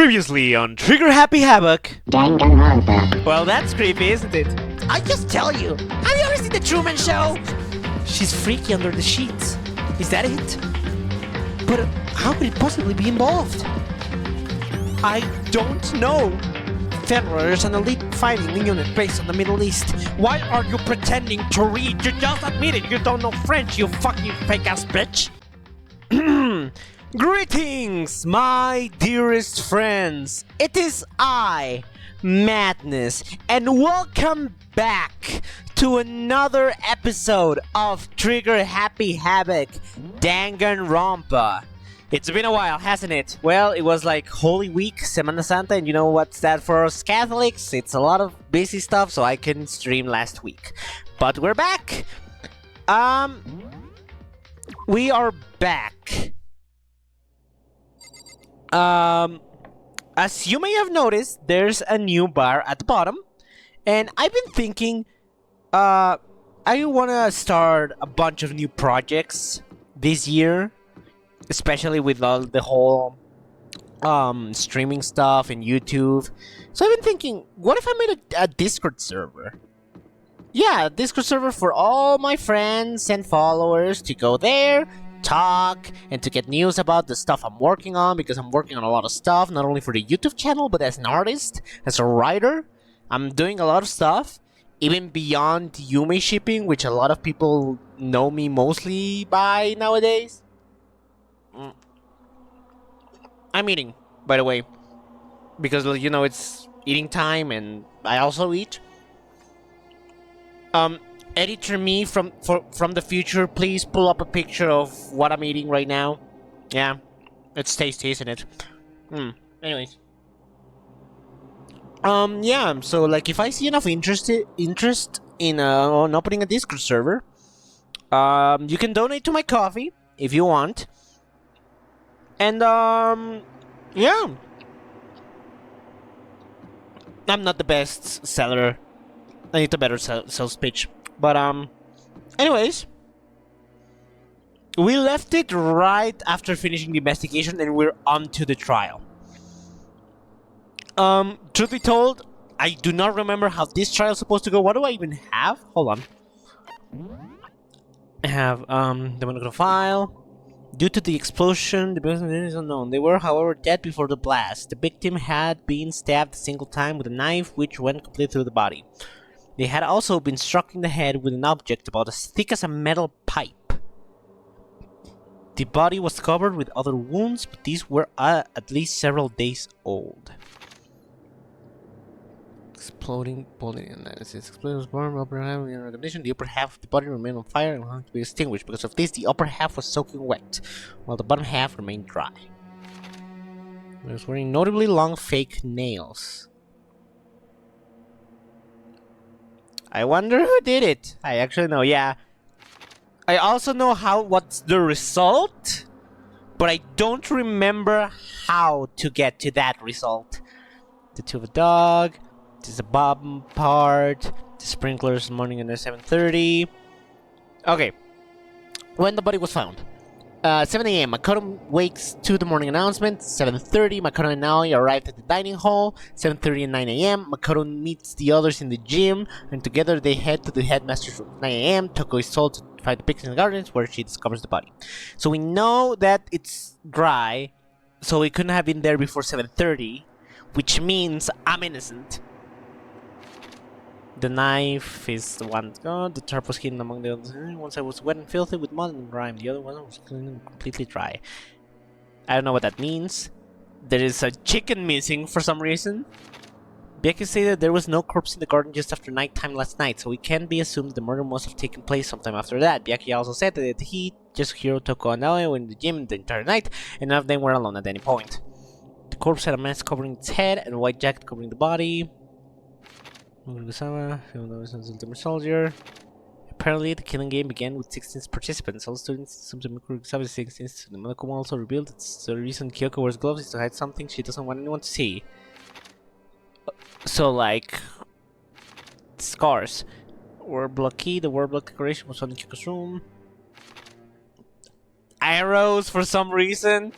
Previously on Trigger Happy Havoc. DANGANRONPA. Well, that's creepy, isn't it? I just tell you, have you ever seen The Truman Show? She's freaky under the sheets. Is that it? But how could it possibly be involved? I don't know. Federer is an elite fighting unit based on the Middle East. Why are you pretending to read? You just admitted you don't know French, you fucking fake-ass bitch. Greetings, my dearest friends. It is I, Madness, and welcome back to another episode of Trigger Happy Havoc, Danganronpa. It's been a while, hasn't it? Well, it was like Holy Week, Semana Santa, and you know what's that for us Catholics? It's a lot of busy stuff, so I couldn't stream last week. But we're back! We are back. As you may have noticed, there's a new bar at the bottom. And I've been thinking, I wanna start a bunch of new projects this year. Especially with all the whole streaming stuff and YouTube. So I've been thinking, what if I made a Discord server? Yeah, a Discord server for all my friends and followers to go there, talk, and to get news about the stuff I'm working on, because I'm working on a lot of stuff, not only for the YouTube channel, but as an artist, as a writer. I'm doing a lot of stuff, even beyond Yume shipping, which a lot of people know me mostly by nowadays. I'm eating, by the way, because you know it's eating time, and I also eat. Editor me from the future, please pull up a picture of what I'm eating right now. Yeah, it's tasty, isn't it? Anyways, yeah. So like, if I see enough interest in on opening a Discord server, you can donate to my coffee if you want. And, yeah. I'm not the best seller. I need a better sales pitch. But, anyways. We left it right after finishing the investigation and we're on to the trial. Truth be told, I do not remember how this trial is supposed to go. What do I even have? Hold on. I have, the monocle file. Due to the explosion, the person is unknown. They were, however, dead before the blast. The victim had been stabbed a single time with a knife, which went completely through the body. They had also been struck in the head with an object about as thick as a metal pipe. The body was covered with other wounds, but these were at least several days old. Exploding body analysis. Explosion was born upper half in recognition. The upper half of the body remained on fire and had to be extinguished. Because of this, the upper half was soaking wet, while the bottom half remained dry. He was wearing notably long fake nails. I wonder who did it. I actually know, yeah. I also know what's the result, but I don't remember how to get to that result. The tooth of a dog. This is the bottom part. The sprinklers morning at 7:30. Okay. When the body was found. 7 a.m. Makoto wakes to the morning announcement. 7:30. Makoto and Naoi arrived at the dining hall. 7:30 and 9 a.m. Makoto meets the others in the gym. And together they head to the headmaster's room. 9 a.m. Toko is told to find the pigs in the gardens, where she discovers the body. So we know that it's dry. So it couldn't have been there before 7:30. Which means I'm innocent. The knife is the one gone. The tarp was hidden among the others. One side was wet and filthy with mud and grime. The other one was clean and completely dry. I don't know what that means. There is a chicken missing for some reason. Byaki said that there was no corpse in the garden just after nighttime last night, so it can be assumed the murder must have taken place sometime after that. Byaki also said that he, Yasuhiro, Toko, and Naoi were in the gym the entire night, and none of them were alone at any point. The corpse had a mask covering its head and a white jacket covering the body. Soldier. Apparently, the killing game began with 16 participants. All students assumed the Mikuru 16. The Monokuma also revealed that the reason Kyoko wears gloves is to hide something she doesn't want anyone to see. So, like, scars. Word block key. The word block decoration was found in Kyoko's room. Arrows for some reason.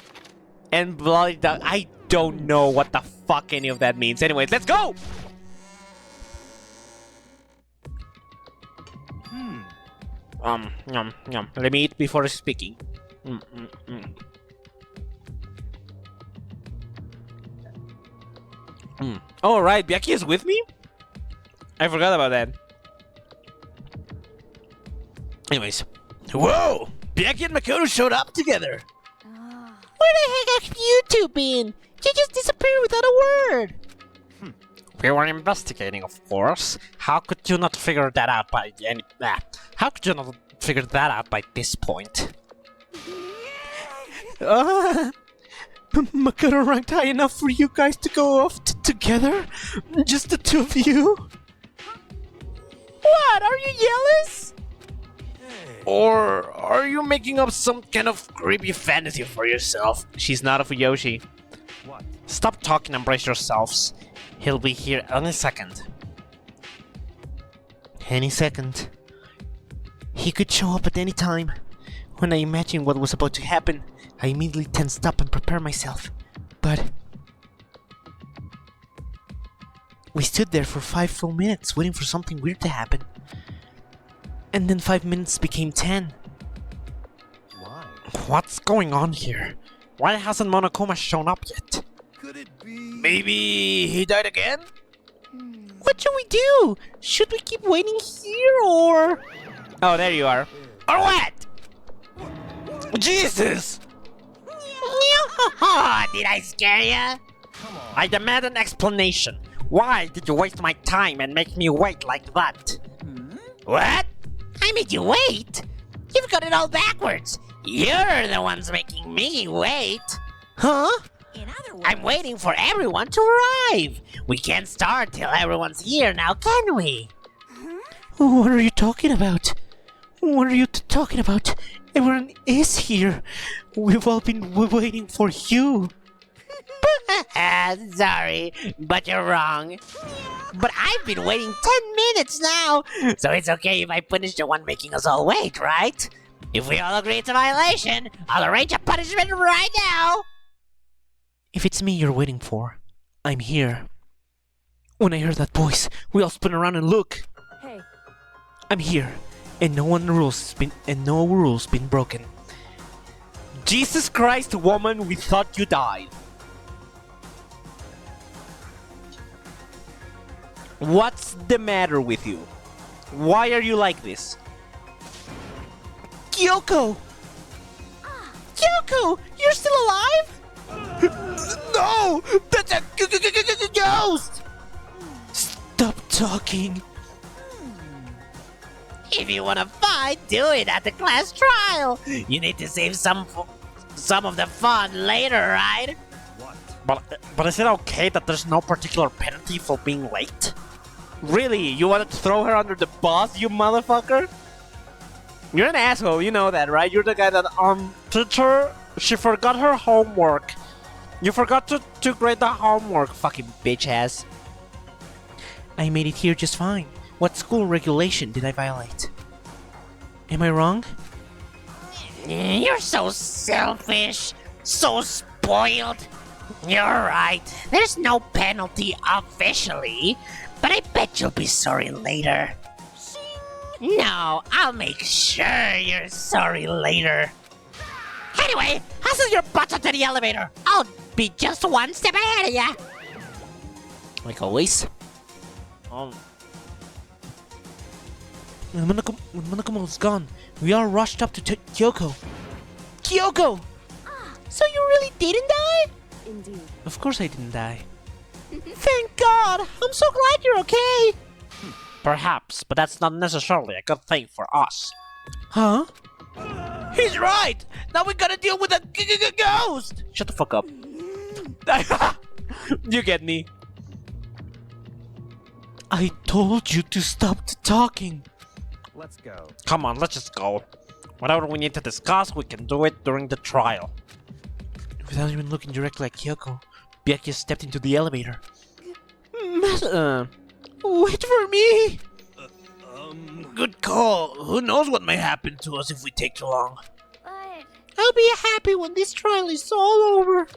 And bloody dog. I don't know what the fuck any of that means. Anyways, let's go! Yum. Let me eat before speaking. Oh, right, Byaki is with me? I forgot about that. Anyways. Whoa! Byaki and Makoto showed up together! Where the heck have you two been? You just disappeared without a word. We were investigating, of course. How could you not figure that out by How could you not figure that out by this point? Makoto ranked high enough for you guys to go off together? Just the two of you? What? Are you jealous? Or are you making up some kind of creepy fantasy for yourself? She's not a Fuyoshi. What? Stop talking and brace yourselves. He'll be here any second. Any second. He could show up at any time. When I imagined what was about to happen, I immediately tensed up and prepared myself. But we stood there for 5 full minutes waiting for something weird to happen. And then 5 minutes became 10. Why? What's going on here? Why hasn't Monokuma shown up yet? Could it be? Maybe he died again? What should we do? Should we keep waiting here or... Oh, there you are. Or what? Jesus! Did I scare ya? Come on. I demand an explanation. Why did you waste my time and make me wait like that? What? I made you wait? You've got it all backwards. You're the ones making me wait. Huh? In other words, I'm waiting for everyone to arrive. We can't start till everyone's here now, can we? What are you talking about? What are you talking about? Everyone is here. We've all been waiting for you. Sorry, but you're wrong. But I've been waiting 10 minutes now, so it's okay if I punish the one making us all wait, right? If we all agree it's a violation, I'll arrange a punishment right now. If it's me you're waiting for, I'm here. When I heard that voice, we all spun around and look. hey, I'm here, and no rules been broken. Jesus Christ, woman, we thought you died. What's the matter with you? Why are you like this? Kyoko! Kyoko! You're still alive? No! That's a ghost! Stop talking. If you wanna fight, do it at the class trial. You need to save some of the fun later, right? What? But is it okay that there's no particular penalty for being late? Really? You wanted to throw her under the bus, you motherfucker? You're an asshole, you know that, right? You're the guy that, teacher, she forgot her homework. You forgot to grade the homework, fucking bitch ass. I made it here just fine. What school regulation did I violate? Am I wrong? You're so selfish, so spoiled. You're right. There's no penalty officially, but I bet you'll be sorry later. No, I'll make sure you're sorry later. Anyway, hustle your butt onto the elevator. I'll be just one step ahead of ya. Like always. When Monokuma was gone, we all rushed up to Kyoko. Kyoko! So you really didn't die? indeed. Of course I didn't die. Thank God! I'm so glad you're okay! Perhaps, but that's not necessarily a good thing for us. Huh? He's right! Now we gotta deal with a ghost! Shut the fuck up. You get me. I told you to stop talking. Let's go. Come on, let's just go. Whatever we need to discuss, we can do it during the trial. Without even looking directly at Kyoko, Byaki stepped into the elevator. Wait for me! Good call. Who knows what may happen to us if we take too long. But I'll be happy when this trial is all over.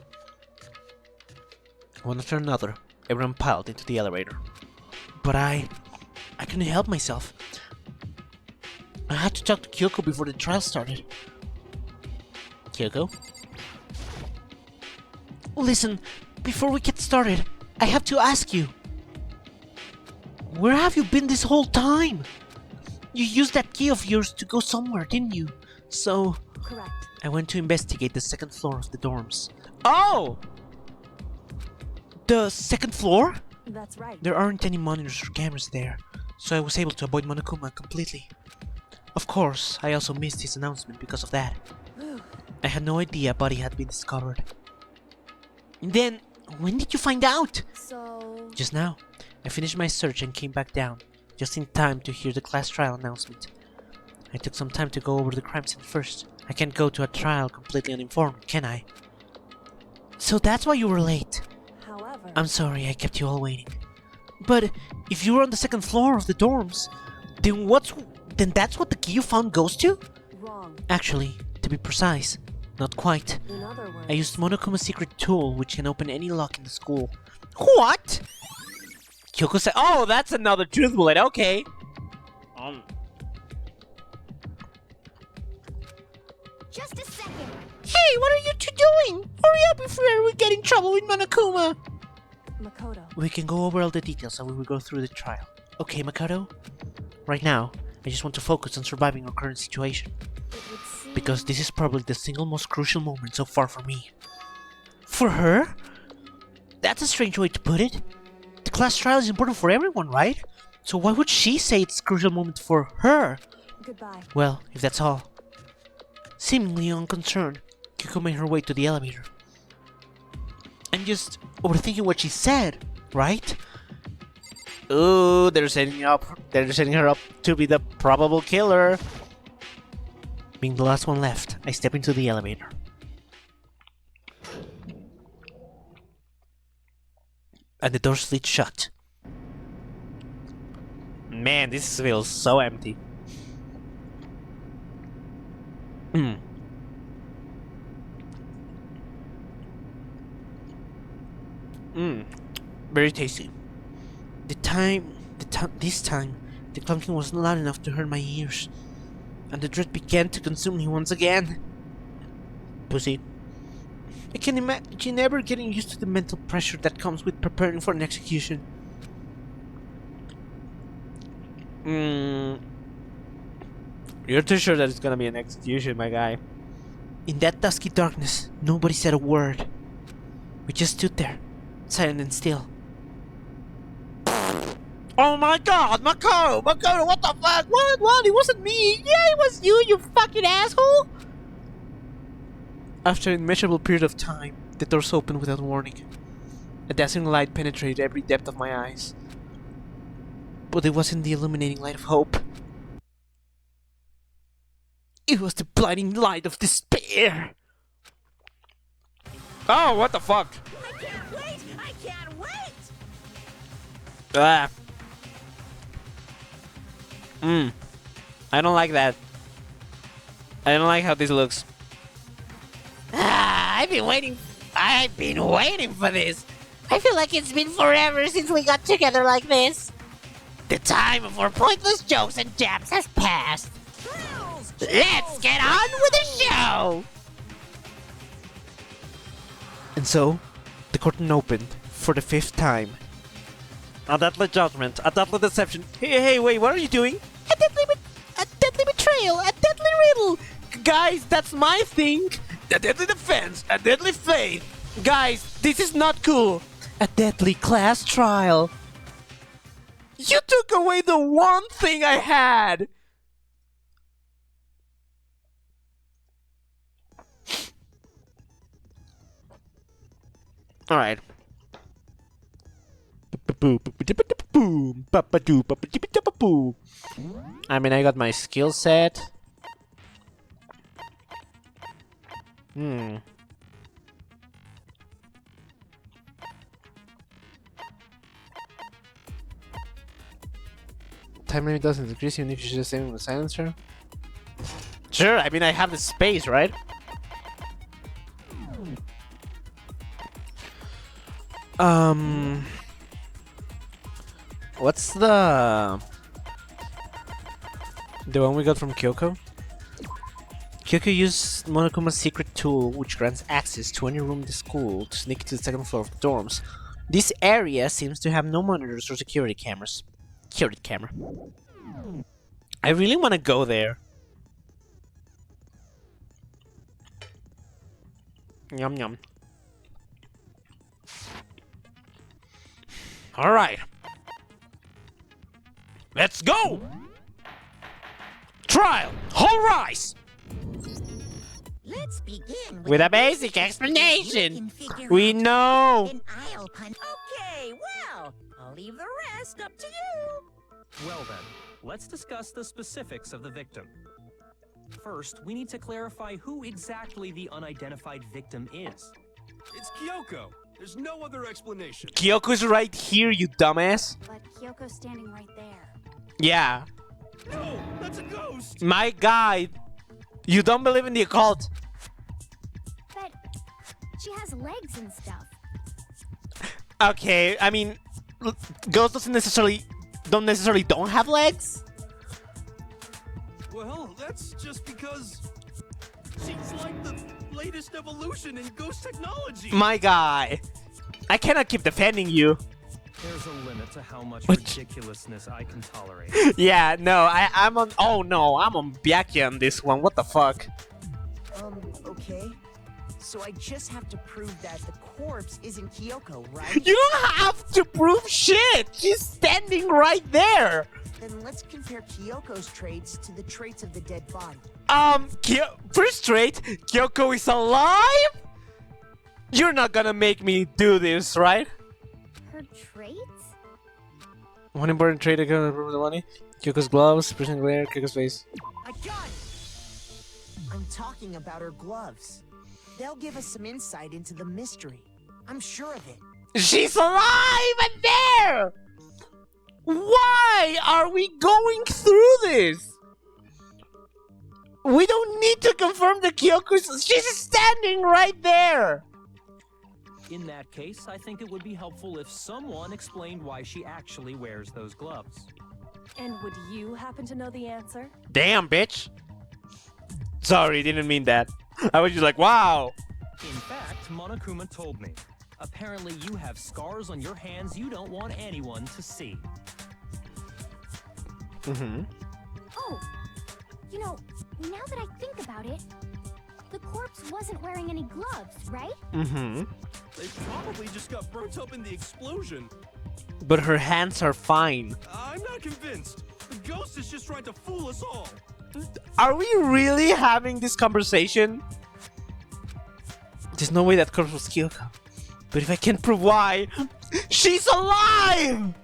One after another, everyone piled into the elevator. But I couldn't help myself. I had to talk to Kyoko before the trial started. Kyoko? Listen, before we get started, I have to ask you. Where have you been this whole time? You used that key of yours to go somewhere, didn't you? So... Correct. I went to investigate the second floor of the dorms. Oh! The second floor? That's right. There aren't any monitors or cameras there, so I was able to avoid Monokuma completely. Of course, I also missed his announcement because of that. I had no idea a body had been discovered. And then, when did you find out? So... Just now. I finished my search and came back down, just in time to hear the class trial announcement. I took some time to go over the crime scene first. I can't go to a trial completely uninformed, can I? So that's why you were late. However... I'm sorry I kept you all waiting. But if you were on the second floor of the dorms, then that's what the key you found goes to? Wrong. Actually, to be precise, not quite. In other words... I used Monokuma's secret tool, which can open any lock in the school. What? Kyoko said, oh, that's another truth bullet, okay. Just a second! Hey, what are you two doing? Hurry up before we get in trouble with Monokuma. Makoto. We can go over all the details and we will go through the trial. Okay, Makoto? Right now, I just want to focus on surviving our current situation. It would seem... Because this is probably the single most crucial moment so far for me. For her? That's a strange way to put it. The class trial is important for everyone, right? So why would she say it's a crucial moment for her? Goodbye. Well, if that's all. Seemingly unconcerned, Kyoko made her way to the elevator. I'm just overthinking what she said, right? Ooh, they're setting her up to be the probable killer. Being the last one left, I step into the elevator. And the door slid shut. Man, this feels so empty. Very tasty. This time, the clunking wasn't loud enough to hurt my ears, and the dread began to consume me once again. Pussy. I can imagine never getting used to the mental pressure that comes with preparing for an execution. You're too sure that it's gonna be an execution, my guy. In that dusky darkness, nobody said a word. We just stood there, silent and still. Oh my god, Makoto, what the fuck? What? It wasn't me! Yeah, it was you, you fucking asshole! After an immeasurable period of time, the doors opened without warning. A dazzling light penetrated every depth of my eyes. But it wasn't the illuminating light of hope. It was the blinding light of despair! Oh, what the fuck? I can't wait! I can't wait! Ah. I don't like that. I don't like how this looks. I've been waiting for this. I feel like it's been forever since we got together like this. The time for pointless jokes and jabs has passed. Let's get on with the show! And so, the curtain opened for the 5th time. A deadly judgment, a deadly deception. Hey, wait, what are you doing? A deadly betrayal, a deadly riddle. Guys, that's my thing. A deadly defense, a deadly faith. Guys, this is not cool. A deadly class trial. You took away the one thing I had. Alright. I mean, I got my skill set. Time limit doesn't decrease even if you just aim with a silencer. Sure, I mean, I have the space, right? What's the one we got from Kyoko? Kyoko used Monokuma's secret tool, which grants access to any room in the school to sneak to the second floor of the dorms. This area seems to have no monitors or security cameras. Security camera. I really want to go there. Yum yum. All right. Let's go. Trial. All rise. Let's begin With a basic explanation. We know. Then I'll punch. Okay, well, I'll leave the rest up to you. Well then, let's discuss the specifics of the victim. First, we need to clarify who exactly the unidentified victim is. It's Kyoko. There's no other explanation. Kyoko's right here, you dumbass. But Kyoko's standing right there. Yeah. No, that's a ghost. My guy. You don't believe in the occult. But she has legs and stuff. Okay, I mean, ghosts don't necessarily don't have legs. Well, that's just because she's like the latest evolution in ghost technology. My guy. I cannot keep defending you. There's a limit to how much What? ridiculousness I can tolerate. Yeah, no, I'm on. Oh no, I'm on Byakuya on this one. What the fuck? Okay. So I just have to prove that the corpse isn't Kyoko, right? You don't have to prove shit. She's standing right there. Then let's compare Kyoko's traits to the traits of the dead body. First trait, Kyoko is alive. You're not gonna make me do this, right? Her traits? One important trait to go to the money. Kyoko's gloves, prison glare, Kyoko's face. I got it! I'm talking about her gloves. They'll give us some insight into the mystery. I'm sure of it. She's alive and there! Why are we going through this? We don't need to confirm the Kyoko's. She's standing right there. In that case, I think it would be helpful if someone explained why she actually wears those gloves. And would you happen to know the answer? Damn, bitch. Sorry, didn't mean that. I was just like, wow. In fact, Monokuma told me. Apparently you have scars on your hands you don't want anyone to see. Mm-hmm. Oh, you know, now that I think about it, the corpse wasn't wearing any gloves, right? Mm-hmm. They probably just got burnt up in the explosion. But her hands are fine. I'm not convinced. The ghost is just trying to fool us all. Are we really having this conversation? There's no way that corpse was Kyoko. But if I can't prove why, she's alive!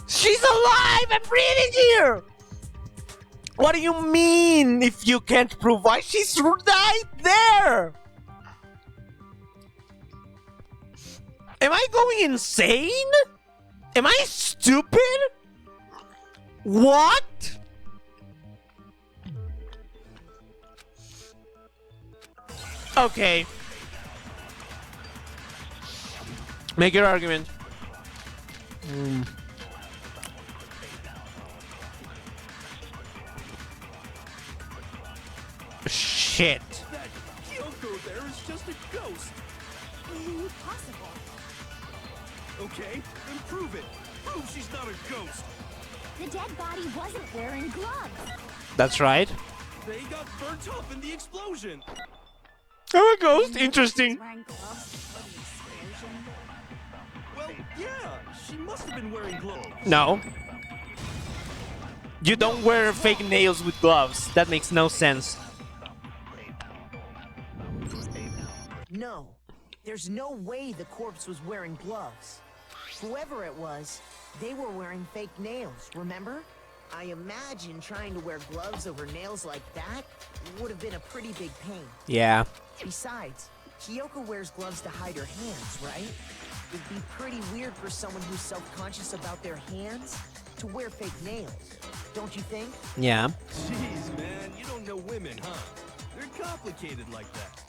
She's alive and breathing here! What do you mean if you can't prove why? She's right there! Am I going insane? Am I stupid? What? Okay. Make your argument. Shit. That Kyoko there is just a ghost. Possible. Okay, then prove it. Prove she's not a ghost. The dead body wasn't wearing gloves. That's right. They got burnt up in the explosion. Oh, a ghost. Interesting. Wearing gloves before the explosion. Well, yeah, she must have been wearing gloves. No. You don't wear fake nails with gloves. That makes no sense. No. There's no way the corpse was wearing gloves. Whoever it was, they were wearing fake nails, remember? I imagine trying to wear gloves over nails like that would have been a pretty big pain. Yeah. Besides, Kyoko wears gloves to hide her hands, right? It'd be pretty weird for someone who's self-conscious about their hands to wear fake nails, don't you think? Yeah. Jeez, man, you don't know women, huh? They're complicated like that.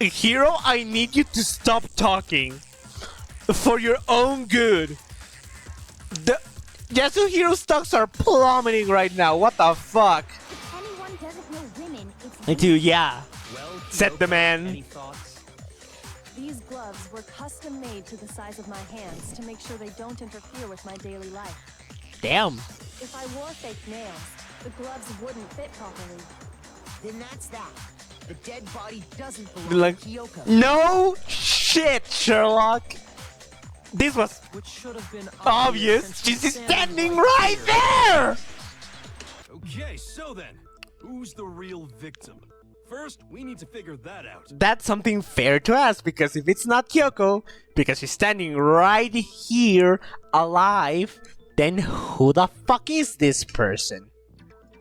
Hero, I need you to stop talking. for your own good. The Yasuhiro stocks are plummeting right now. What the fuck? If anyone doesn't know women, it's I do, yeah. Well, Said the Kyoko, man. Any thoughts? These gloves were custom made to the size of my hands to make sure they don't interfere with my daily life. Damn. If I wore fake nails, the gloves wouldn't fit properly. Then that's that. The dead body doesn't belong Like, to Kyoko. no shit, Sherlock. This was Which should have been obvious. since She's she's standing right there. Okay, so then, who's the real victim? First, we need to figure that out. That's something fair to ask, because if it's not Kyoko, because she's standing right here alive, then who the fuck is this person?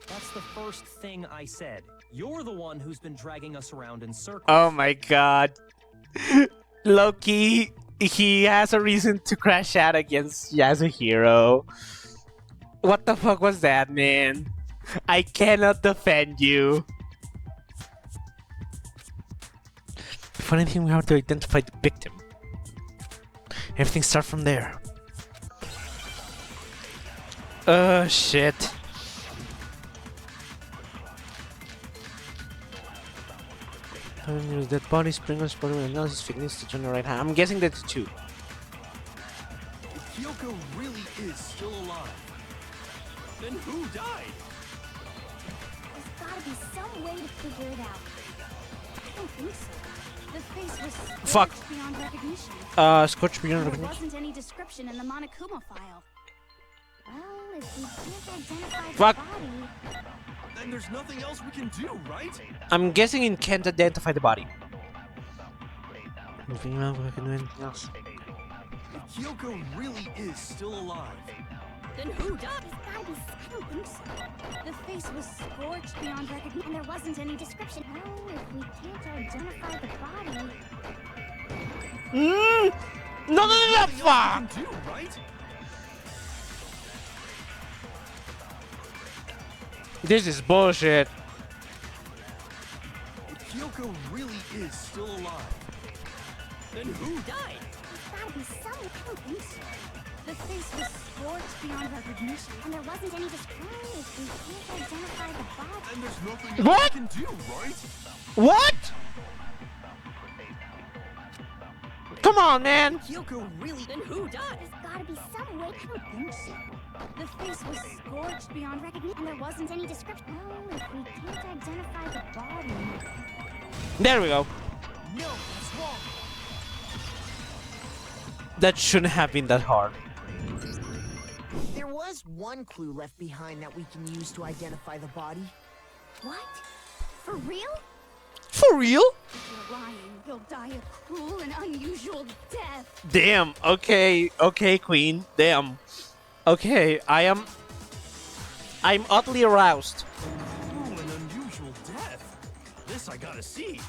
That's the first thing I said. You're the one who's been dragging us around in circles. Oh my god. Loki, he has a reason to crash out against Yasuhiro. What the fuck was that, man? I cannot defend you. Before anything, we have to identify the victim. Everything starts from there. Oh shit. Dead body, sprinklers, body analysis, fitness to turn the right hand. I'm guessing that's 2. If Kyoko really is still alive, then who died? There's gotta be some way to figure it out. I don't think so. The face was Fuck. scorched beyond recognition. Scorch beyond There recognition. wasn't any description in the Monokuma file. Well, if we can't identify Fuck. the body, Then there's nothing else we can do, right? I'm guessing it can't identify the body. Anything else? We can do anything else? If Kyoko really is still alive, Then who died? there's gotta be. I don't think so. The face was scorched beyond recognition, and there wasn't any description. Well, if we can't identify the body, No, fuck! we can do, right? This is bullshit. If Kyoko really is still alive, then who died? there's gotta be some. I don't think so. The face was scorched beyond recognition, and there wasn't any description. Well, if we can't identify the body, Then there's nothing else What? we can do, right? What? Come on, man. Kyoko really. Then who died? there's gotta be some way. I don't think so. The face was scorched beyond recognition, and there wasn't any description. Well, if we can't identify the body, There we go. No, that's wrong. That shouldn't have been that hard. There was one clue left behind that we can use to identify the body. what? For real? For real? If you're lying, you'll die a cruel and unusual death. Damn. Okay. Okay, Queen. Damn. Okay. I'm utterly aroused. Cruel and unusual death. This I gotta see.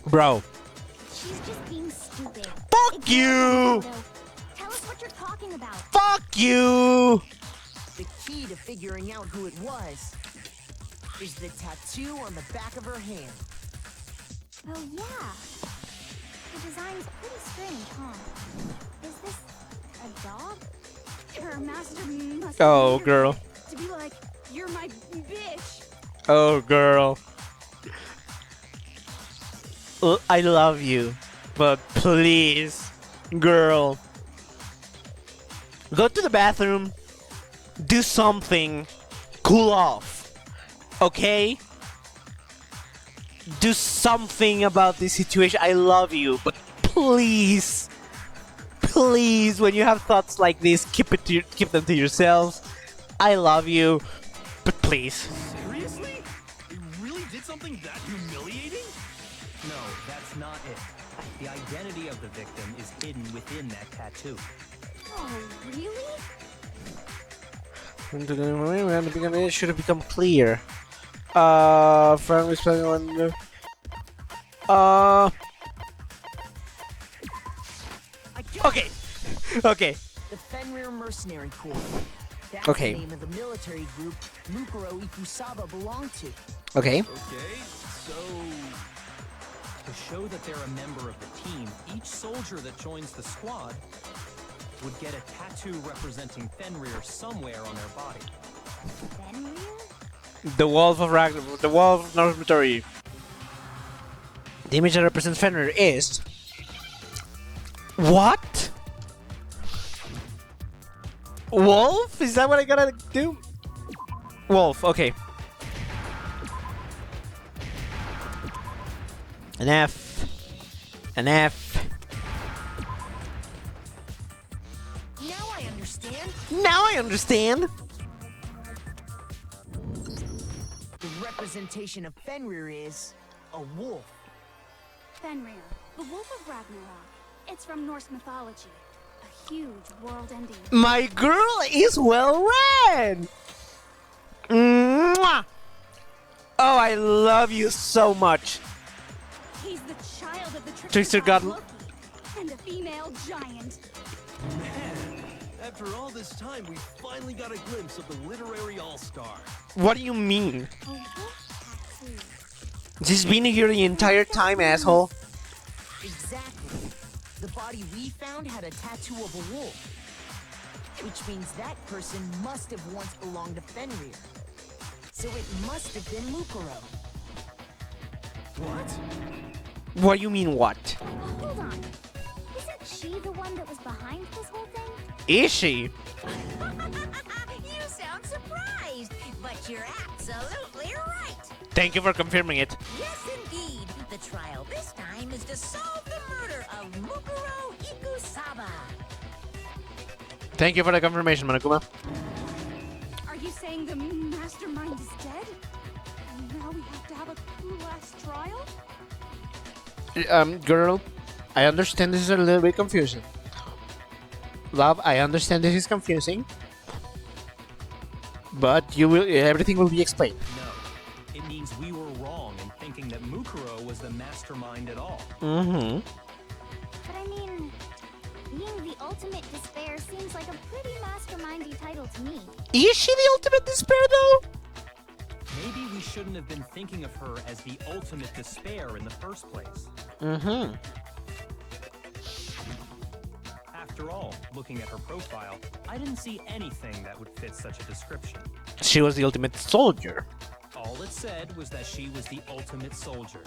Bro. She's just being stupid. Fuck Ignore you! the photo. Tell us what you're talking about. Fuck you! The key to figuring out who it was is the tattoo on the back of her hand. Oh, yeah. The design's pretty strange, huh? Is this a dog? Her master must Oh, be girl. to be like, you're my bitch. Oh, girl. I love you, but please, girl, go to the bathroom, do something, cool off, okay? Do something about this situation. I love you, but please, please, when you have thoughts like this, keep them to yourselves. I love you, but please. Seriously? They really did something that humiliating? No, that's not it. The identity of the victim is hidden within that tattoo. Oh, really? It should have become clear. Friendly spelling on. Okay. Okay. The Fenrir Mercenary Corps. That's Okay. the name of the military group Mukuro Ikusaba belonged to. Okay. Okay, so To show that they're a member of the team, each soldier that joins the squad would get a tattoo representing Fenrir somewhere on their body. Fenrir? The Wolf of Ragnarok, the Wolf of Norse mythology. The image that represents Fenrir is... What? Wolf? Is that what I gotta do? Wolf, okay. An F. An F. Now I understand. Now I understand. The representation of Fenrir is a wolf. Fenrir, the Wolf of Ragnarok. It's from Norse mythology. A huge world-ending. My girl is well read. Mwah! Oh, I love you so much. He's the child of the Trickster god Loki and a female giant. Man, after all this time, we finally got a glimpse of the literary all-star. What do you mean? A wolf tattoo. She's been here the entire time, asshole. Exactly. The body we found had a tattoo of a wolf, which means that person must have once belonged to Fenrir. So it must have been Mukuro. What? What do you mean, what? Hold on. Isn't she the one that was behind this whole thing? Is she? You sound surprised, but you're absolutely right. Thank you for confirming it. Yes, indeed. The trial this time is to solve the murder of Mukuro Ikusaba. Thank you for the confirmation, Monokuma. Are you saying the mastermind is dead? And now we have to have a last trial? Girl, I understand this is a little bit confusing. Love, I understand this is confusing. But everything will be explained. No, it means we were wrong in thinking that Mukuro was the mastermind at all. Mm-hmm. But I mean, being the ultimate despair seems like a pretty mastermindy title to me. Is she the ultimate despair, though? Maybe we shouldn't have been thinking of her as the ultimate despair in the first place. Mm-hmm. After all, looking at her profile, I didn't see anything that would fit such a description. She was the ultimate soldier. All it said was that she was the ultimate soldier.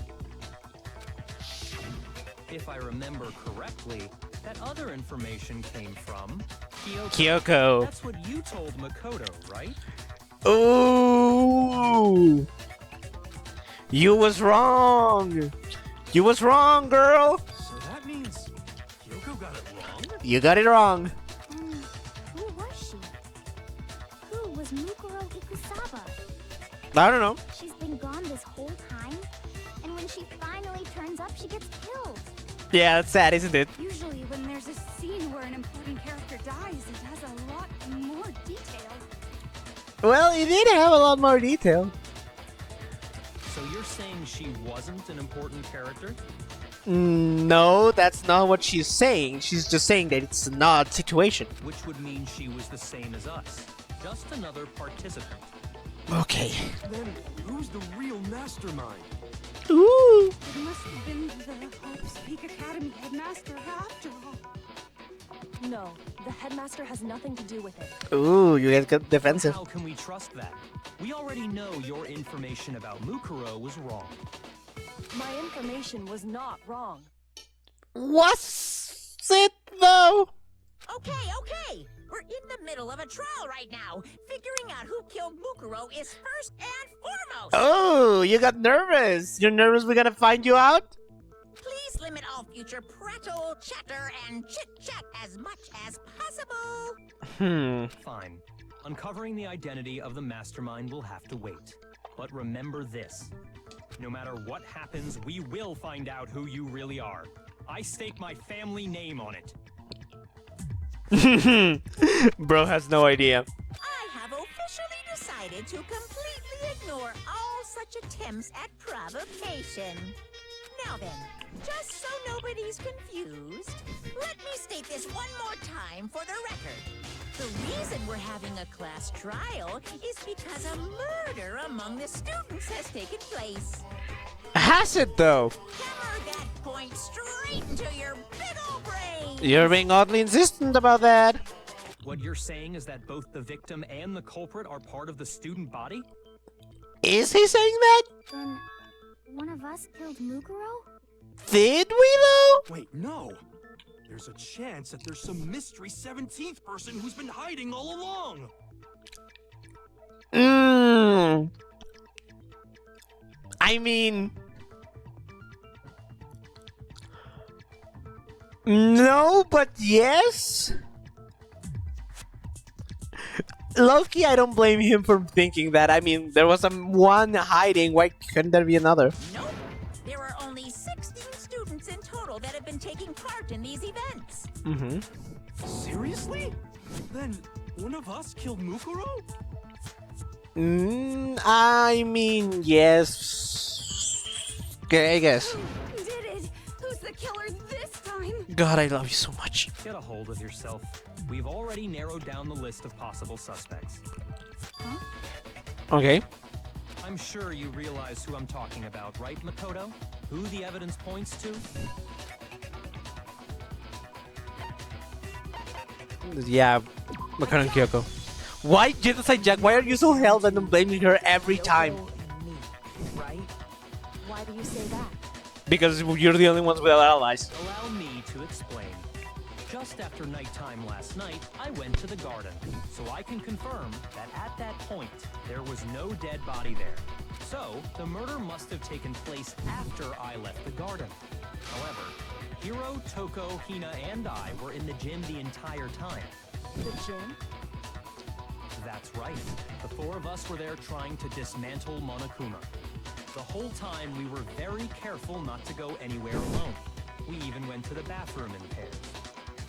If I remember correctly, that other information came from Kyoko. Kyoko. That's what you told Makoto, right? Ooh. You was wrong. You was wrong, girl. So that means Kyoko got it wrong? You got it wrong. Who was she? Who was Mukuro Ikusaba? I don't know. She's been gone this whole time, and when she finally turns up, she gets killed. Yeah, that's sad, isn't it? Usually when there's a scene where an important character dies, it has a lot more detail. Well, it did have a lot more detail. So you're saying she wasn't an important character? No, that's not what she's saying. She's just saying that it's an odd situation. Which would mean she was the same as us. Just another participant. Okay. Then who's the real mastermind? Ooh. It must have been the Hope's Peak Academy headmaster after all. No, the headmaster has nothing to do with it. Ooh, you guys got defensive. How can we trust that? We already know your information about Mukuro was wrong. My information was not wrong. Was it though? Okay. We're in the middle of a trial right now. Figuring out who killed Mukuro is first and foremost. Oh, you got nervous. You're nervous we're gonna find you out? Please limit all future prattle, chatter, and chit-chat as much as possible. Fine. Uncovering the identity of the mastermind will have to wait. But remember this. No matter what happens, we will find out who you really are. I stake my family name on it. Bro has no idea. I have officially decided to completely ignore all such attempts at provocation. Now then, just so nobody's confused, let me state this one more time for the record. The reason we're having a class trial is because a murder among the students has taken place. Has it though? Hammer that point straight into your big old brain. You're being oddly insistent about that. What you're saying is that both the victim and the culprit are part of the student body? Is he saying that? Then one of us killed Mukuro? Did we though? Wait, no. There's a chance that there's some mystery 17th person who's been hiding all along. I mean, no, but yes. Loki, I don't blame him for thinking that. I mean, there was one hiding. Why couldn't there be another? Nope. There are only 16 students in total that have been taking part in these events. Mm-hmm. Seriously? Then one of us killed Mukuro? I mean, yes. Okay, I guess. Who did it? Who's the killer this time? God, I love you so much. Get a hold of yourself. We've already narrowed down the list of possible suspects. Okay. I'm sure you realize who I'm talking about, right, Makoto? Who the evidence points to? Yeah, Makoto and Kyoko. Why, Genocide Jack? Why are you so hell bent on blaming her every time? Kyoko and me, right? Why do you say that? Because you're the only ones without allies. Allow me to explain. Just after nighttime last night, I went to the garden, so I can confirm that at that point, there was no dead body there. So, the murder must have taken place after I left the garden. However, Hiro, Toko, Hina, and I were in the gym the entire time. The gym? That's right. The four of us were there trying to dismantle Monokuma. The whole time, we were very careful not to go anywhere alone. We even went to the bathroom in pairs.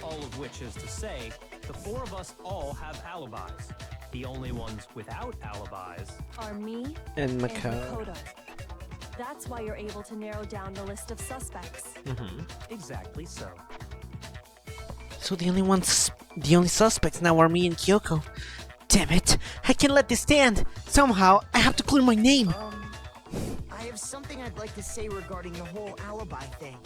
All of which is to say, the four of us all have alibis. The only ones without alibis Are me And and Makoto. Makoto. That's why you're able to narrow down the list of suspects. exactly so. So the only suspects now are me and Kyoko. Damn it! I can't let this stand. Somehow, I have to clear my name. I have something I'd like to say regarding the whole alibi thing.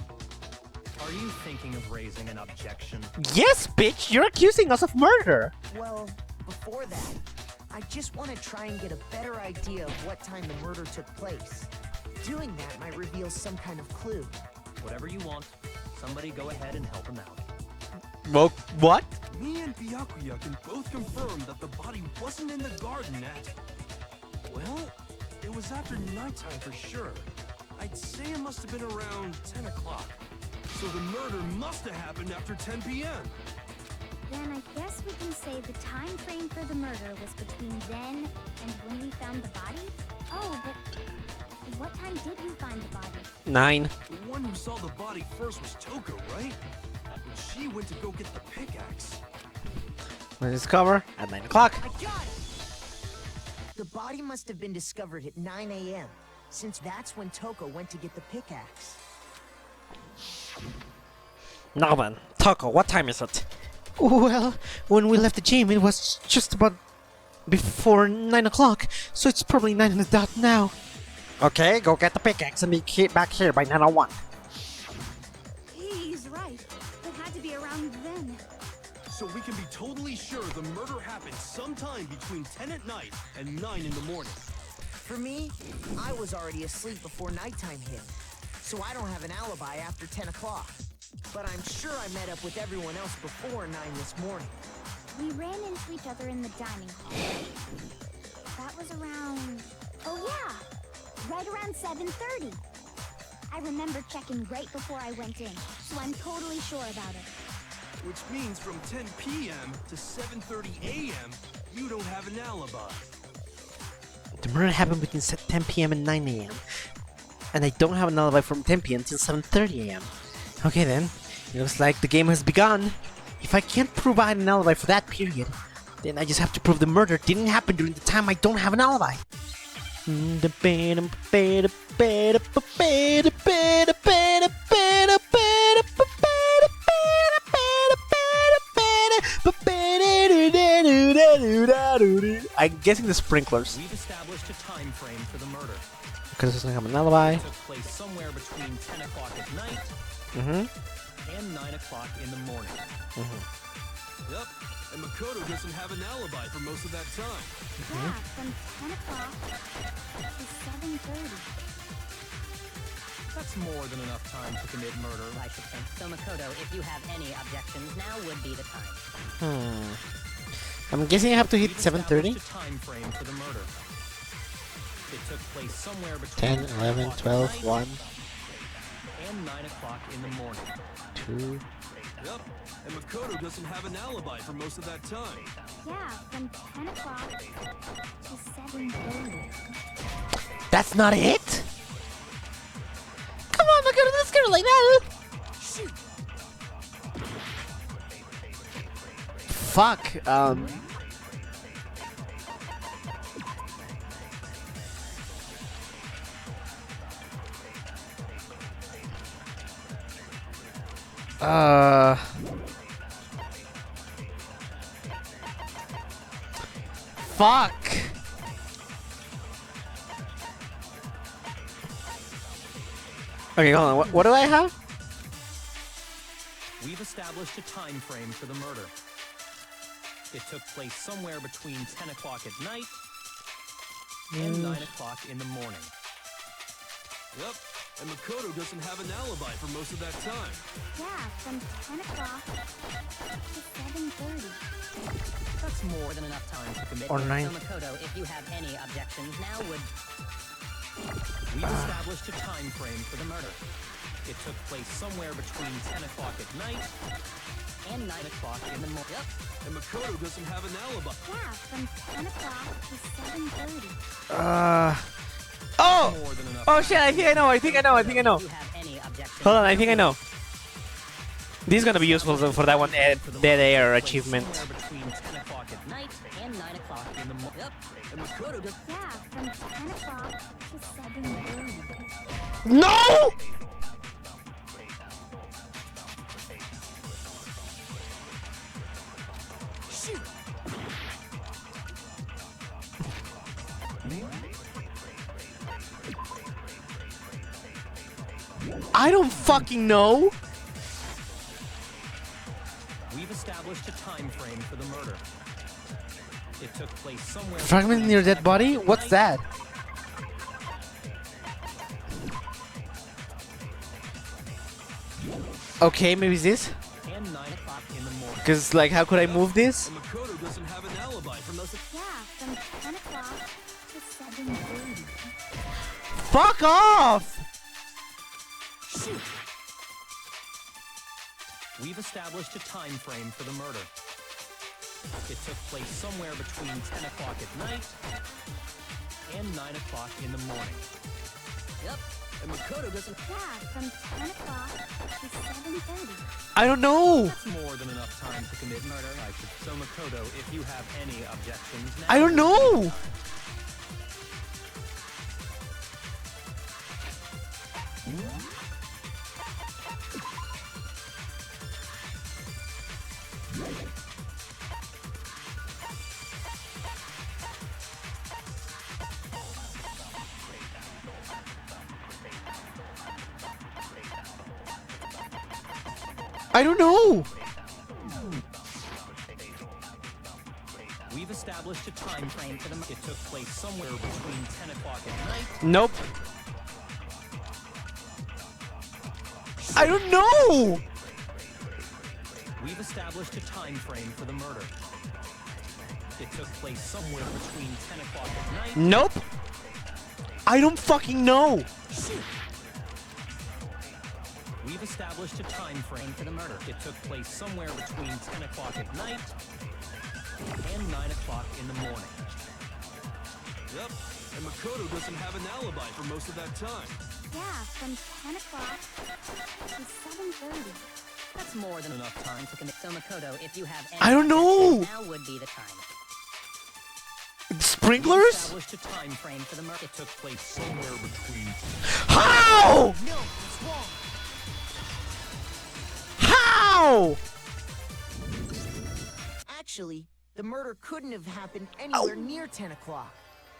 Are you thinking of raising an objection? Yes, bitch! You're accusing us of murder. Well, before that, I just want to try and get a better idea of what time the murder took place. Doing that might reveal some kind of clue. Whatever you want. Somebody go ahead and help him out. Well, what? Me and Byakuya can both confirm that the body wasn't in the garden at... Well, it was after nighttime for sure. I'd say it must have been around 10 o'clock. So the murder must have happened after 10 p.m. Then I guess we can say the time frame for the murder was between then and when we found the body? Oh, but what time did we find the body? 9. The one who saw the body first was Toko, right? And she went to go get the pickaxe. When it's cover at 9 o'clock. I got it! The body must have been discovered at 9 a.m., since that's when Toko went to get the pickaxe. Now then, Toko, what time is it? Well, when we left the gym, it was just about before 9 o'clock, so it's probably 9 on the dot now. Okay, go get the pickaxe and be back here by 9:01. He's right. It had to be around then. So we can be totally sure the murder happened sometime between 10 at night and 9 in the morning. For me, I was already asleep before nighttime hit, so I don't have an alibi after 10 o'clock. But I'm sure I met up with everyone else before 9 this morning. We ran into each other in the dining hall. That was around... Oh yeah! Right around 7:30. I remember checking right before I went in, so I'm totally sure about it. Which means from 10 p.m. to 7:30 a.m., you don't have an alibi. The murder happened between 10 p.m. and 9 a.m. And I don't have an alibi from 10 p.m. till 7:30 a.m. Okay then, it looks like the game has begun. If I can't provide an alibi for that period, then I just have to prove the murder didn't happen during the time I don't have an alibi. I'm guessing the sprinklers. We've established a time frame for the murder. Makoto doesn't have an alibi. Took place somewhere between 10 o'clock at night Mm-hmm. and 9 o'clock in the morning. Yep, and Makoto doesn't have an alibi for most of that time. Yeah, from 10 o'clock to 7:30. That's more than enough time to commit murder. I should think. So, Makoto, if you have any objections, now would be the time. I'm guessing I have to hit We've 7:30. established a time frame for the murder. It took place somewhere between 10, 11, 12, 1, and 9 o'clock in the morning. 2. Yep, and Makoto doesn't have an alibi for most of that time. Yeah, from 10 o'clock to 7:30. That's not it? Come on, Makoto, let's get it like that. Fuck. Fuck. Okay, hold on. What do I have? We've established a time frame for the murder. It took place somewhere between 10 o'clock at night and 9 o'clock in the morning. Yep, and Makoto doesn't have an alibi for most of that time. Yeah, from 10 o'clock to 7:30. That's more than enough time to commit Or murder. 9. So, Makoto, if you have any objections, now would... We've established a time frame for the murder. It took place somewhere between 10 o'clock at night and 9 o'clock in the morning. Yep. And Makoto doesn't have an alibi. Yeah, from 10 o'clock to 7:30. Oh! More than enough Oh time shit, I think I know. If you have any objections... Hold on, I think I know. This is gonna be useful for that one dead air achievement. somewhere between 10 o'clock at night And 9 o'clock in the morning. Yep. And Makoto does Yeah, from 10 o'clock to 7:30. No! I don't fucking know. We've established a time frame for the murder. It took place somewhere Fragment between near 10 dead body? o'clock at What's night that? Okay, maybe it's this? and 9 o'clock in the morning. Because, like, how could I move this? and Makoto doesn't have an alibi for most of Yeah, from 10 o'clock to 7:30. Fuck off! We've established a time frame for the murder. It took place somewhere between 10 o'clock at night and 9 o'clock in the morning. Yep. and Makoto doesn't Yeah, from 10 o'clock to 7:30. I don't know! That's more than enough time to commit murder. I should. So, Makoto, if you have any objections, now I don't know! I don't know! We've established a time frame for the murder. It took place somewhere between 10 o'clock at night Nope. I don't know! We've established a time frame for the murder. It took place somewhere between 10 o'clock at night Nope. I don't fucking know. We've established a time frame for the murder. It took place somewhere between 10 o'clock at night and 9 o'clock in the morning. Yep, and Makoto doesn't have an alibi for most of that time. Yeah, from 10 o'clock to 7:30. That's more than enough time to commit. So, Makoto, if you have any I don't know. objections, now would be the time. We Sprinklers? established a time frame for the murder. It took place somewhere between. How? No, it's wrong. How? Actually, the murder couldn't have happened anywhere near 10 o'clock.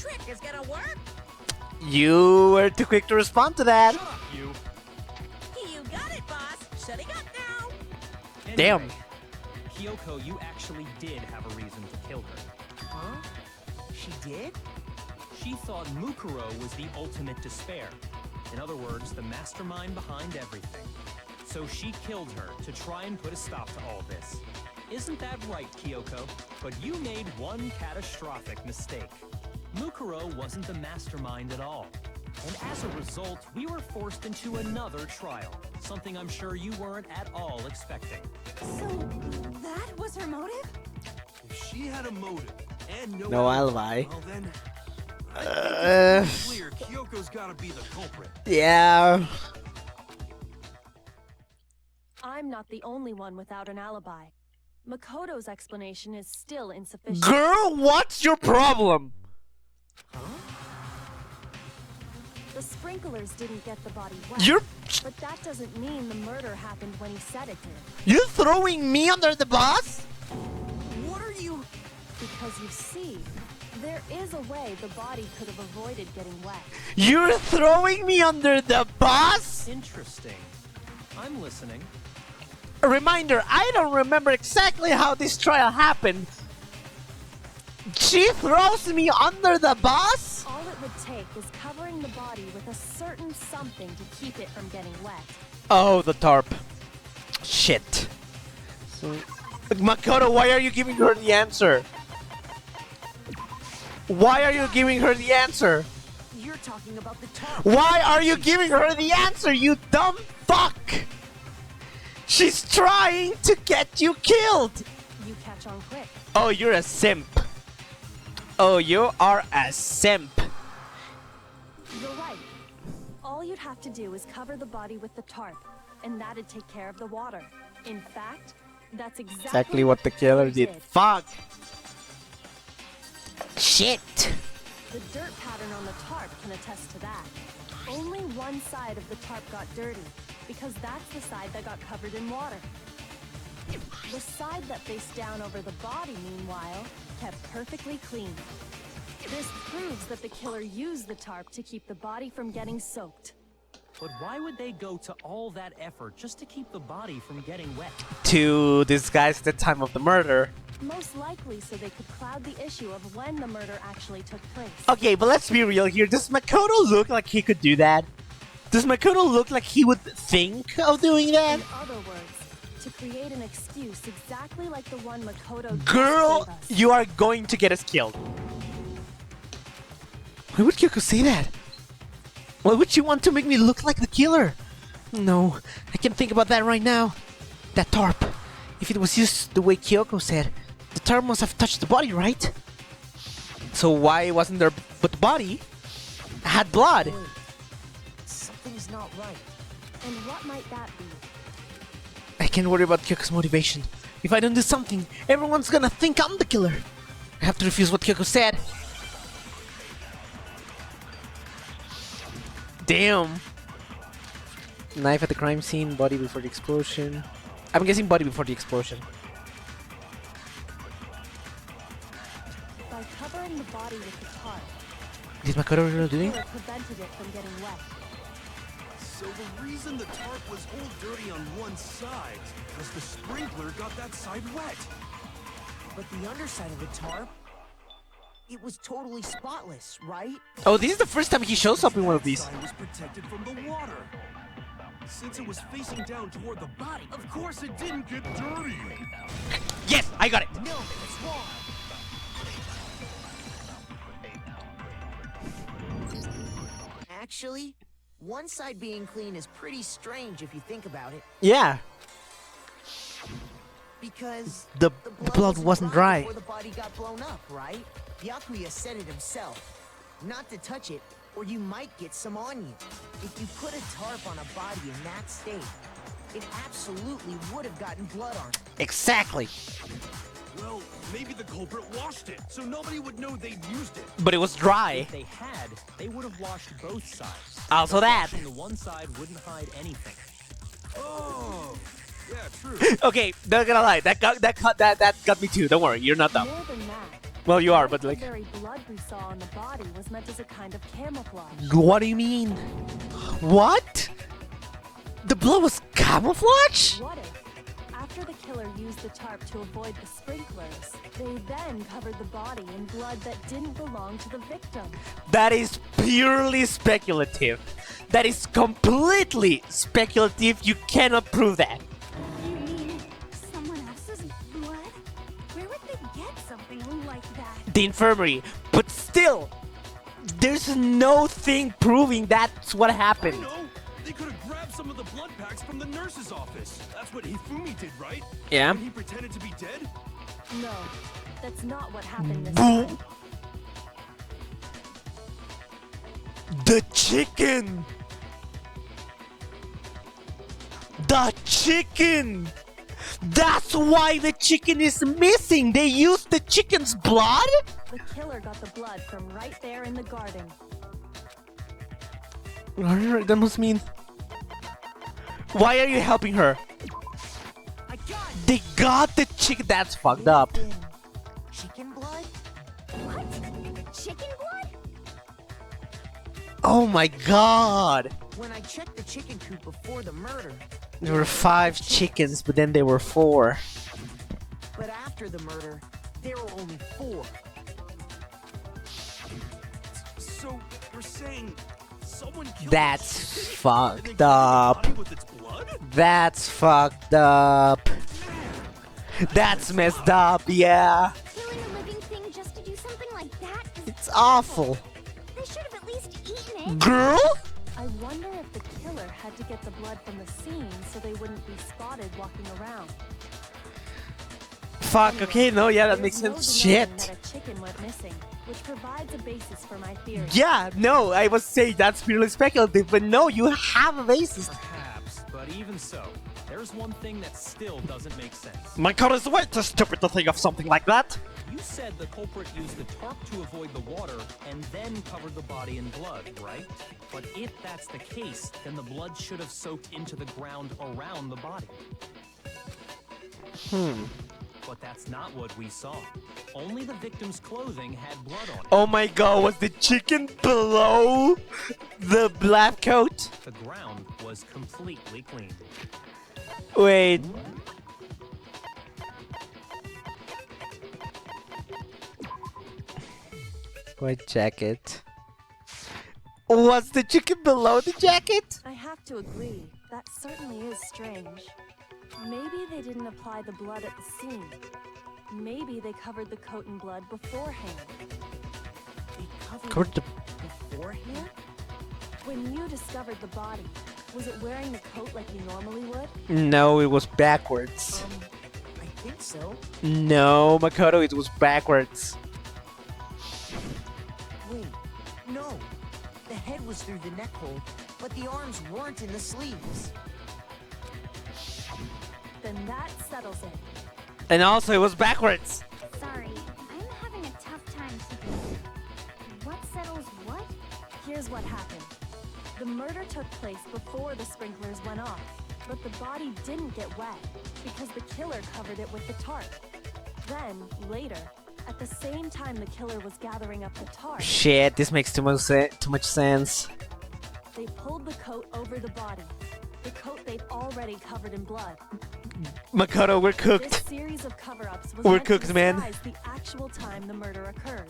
trick is gonna work? You were too quick to respond to that. Shut up, you. You got it, boss. Shutting up now. Damn. Anyway, Kyoko, you actually did have a reason to kill her. Huh? She did? She thought Mukuro was the ultimate despair. In other words, the mastermind behind everything. So she killed her to try and put a stop to all this. Isn't that right, Kyoko? But you made one catastrophic mistake. Mukuro wasn't the mastermind at all. And as a result, we were forced into another trial. Something I'm sure you weren't at all expecting. So, that was her motive? If she had a motive and No alibi. well then, Uh, it's clear Kyoko's gotta be the culprit. yeah. I'm not the only one without an alibi. Makoto's explanation is still insufficient. Girl, what's your problem? The sprinklers didn't get the body wet. You're But that doesn't mean the murder happened when he said it did. you're throwing me under the bus? What are you... Because you see, there is a way the body could have avoided getting wet. You're throwing me under the bus? Interesting. I'm listening. A reminder, I don't remember exactly how this trial happened. She throws me under the bus? All it would take is covering the body with a certain something to keep it from getting wet. Oh, the tarp. Shit. Makoto, why are you giving her the answer? Why are you giving her the answer? You're talking about the tarp. Why are you giving her the answer, you dumb fuck? She's trying to get you killed! You catch on quick. Oh, you're a simp. Oh, you are a simp. You're right. All you'd have to do is cover the body with the tarp, and that'd take care of the water. In fact, that's exactly What the killer did. Fuck. Shit. The dirt pattern on the tarp can attest to that. Only one side of the tarp got dirty, because that's the side that got covered in water. The side that faced down over the body, meanwhile, kept perfectly clean. This proves that the killer used the tarp to keep the body from getting soaked. But why would they go to all that effort just to keep the body from getting wet? To disguise the time of the murder. Most likely so they could cloud the issue of when the murder actually took place. Okay, but let's be real here. Does Makoto look like he could do that? Does Makoto look like he would think of doing that? In other words, to create an excuse exactly like the one Makoto just Girl, gave us. you are going to get us killed. Why would Kyoko say that? Why would she want to make me look like the killer? No, I can't think about that right now. That tarp. If it was used the way Kyoko said, the tarp must have touched the body, right? So why wasn't there but the body had blood? Wait. Something's not right. And what might that be? I can't worry about Kyoko's motivation. If I don't do something, everyone's gonna think I'm the killer. I have to refuse what Kyoko said. Damn. Knife at the crime scene, body before the explosion. I'm guessing body before the explosion. By covering the body with the tarp, Did Makoto really the do it? killer prevented it from getting wet. So the reason the tarp was all dirty on one side was the sprinkler got that side wet. But the underside of the tarp, it was totally spotless, right? Oh, this is the first time he shows up in one of these. Side was protected from the water. Since it was facing down toward the body, of course it didn't get dirty. Yes, I got it. No, it's wrong. Actually, one side being clean is pretty strange if you think about it. Yeah, Because the blood wasn't dry. before the body got blown up, right? Byakuya said it himself. Not to touch it, or you might get some on you. If you put a tarp on a body in that state, it absolutely would have gotten blood on it. Exactly. Well, maybe the culprit washed it, so nobody would know they'd used it. But it was dry. If they had, they would have washed both sides. Also that. And the one side wouldn't hide anything. Oh, yeah, true. Okay, not gonna lie, that got me too. Don't worry, you're not dumb. More than that, Well, you are, what but if the like, very blood we saw on the body was meant as a kind of camouflage. What do you mean? What? The blood was camouflage? What if, after the killer used the tarp to avoid the sprinklers, they then covered the body in blood that didn't belong to the victim? That is purely speculative. That is completely speculative. You cannot prove that. You mean someone else's blood? Where would they get something like that? The infirmary. But still, there's no thing proving that's what I happened. know! They could have grabbed some of the blood packs from the nurse's office. That's what Hifumi did, right? Yeah. When he pretended to be dead? No, that's not what happened this Boom. time. The chicken! The chicken! That's why the chicken is missing! They used the chicken's blood? The killer got the blood from right there in the garden. Alright, that must mean... Why are you helping her? I got it. They got the chicken. That's fucked up. Chicken blood? What? Chicken blood? Oh my god! When I checked the chicken coop before the murder, There were 5 chickens, but then there were 4. but after the murder, there were only 4. So, you're saying someone killed That's the chicken and fucked then covered the up. body with its blood? That's fucked up. That's messed up, yeah. Killing a living thing just to do something like that is It's awful. They should have at least eaten it. Girl? I wonder if the killer had to get the blood from the scene so they wouldn't be spotted walking around. Fuck, okay, no, yeah, that makes There's no sense. denying Shit. that a chicken went missing, which provides a basis for my theory. Yeah, no, I was saying that's purely speculative, but no, you have a basis. Perhaps, but even so, there's one thing that still doesn't make sense. My god is way too stupid to think of something like that. You said the culprit used the tarp to avoid the water and then covered the body in blood, right? But if that's the case, then the blood should have soaked into the ground around the body. But that's not what we saw. Only the victim's clothing had blood on it. Oh my god, was the chicken below the black coat? The ground was completely clean. Wait. White jacket. Was the chicken below the jacket? I have to agree, that certainly is strange. Maybe they didn't apply the blood at the scene. Maybe they covered the coat in blood beforehand. They covered Covered the- it beforehand? When you discovered the body, was it wearing the coat like you normally would? No, it was backwards. I think so. No, Makoto, it was backwards. Wait, no. The head was through the neck hole, but the arms weren't in the sleeves. Then that settles it. And also, it was backwards. Sorry, I'm having a tough time keeping. What settles what? Here's what happened. The murder took place before the sprinklers went off, but the body didn't get wet because the killer covered it with the tarp. Then, later, at the same time the killer was gathering up the tarp, Shit, this makes too much sense. they pulled the coat over the body. The coat they'd already covered in blood. Makoto, we're This cooked. series of cover-ups was We're meant cooked, to man. disguise the actual time the murder occurred.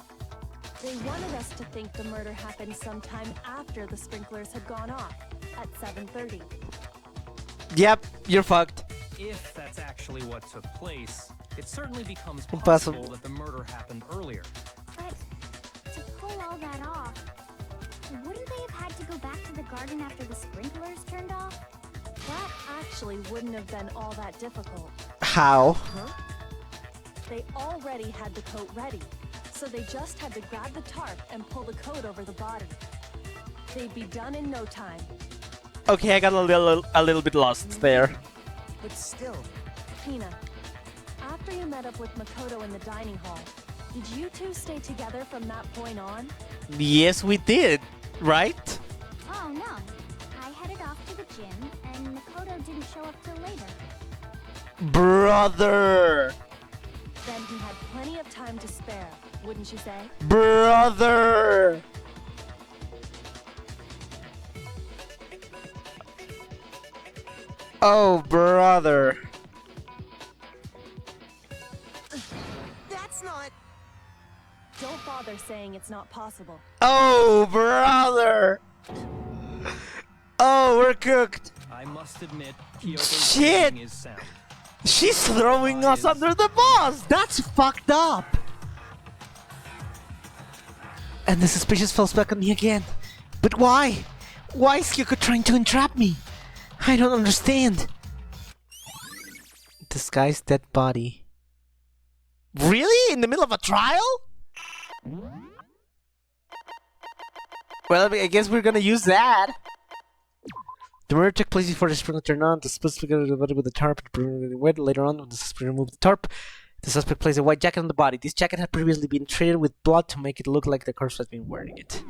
They wanted us to think the murder happened sometime after the sprinklers had gone off, at 7:30. Yep, you're fucked. If that's actually what took place, it certainly becomes Impossible. possible that the murder happened earlier. But to pull all that off, wouldn't they have had to go back to the garden after the sprinklers turned off? That actually wouldn't have been all that difficult. How? They already had the coat ready, so they just had to grab the tarp and pull the coat over the body. They'd be done in no time. Okay, I got a little bit lost there. But still, Hina, after you met up with Makoto in the dining hall, did you two stay together from that point on? Yes, we did, right? Oh no. I headed off to the gym, and Makoto didn't show up till later. Brother! Then he had plenty of time to spare, wouldn't you say? Brother! Oh, brother. That's not... Don't bother saying it's not possible. Oh, brother! Oh, we're cooked. I must admit, Kyoto's Shit! reasoning is sound. She's throwing us under the bus. That's fucked up. And the suspicious falls back on me again. But why? Why is Kyoko trying to entrap me? I don't understand. Disguised dead body. Really? In the middle of a trial? Well, I guess we're gonna use that. The murder took place before the sprinkler turned on. The suspect got the body with the tarp. Later on, when the suspect removed the tarp, the suspect placed a white jacket on the body. This jacket had previously been treated with blood to make it look like the corpse had been wearing it.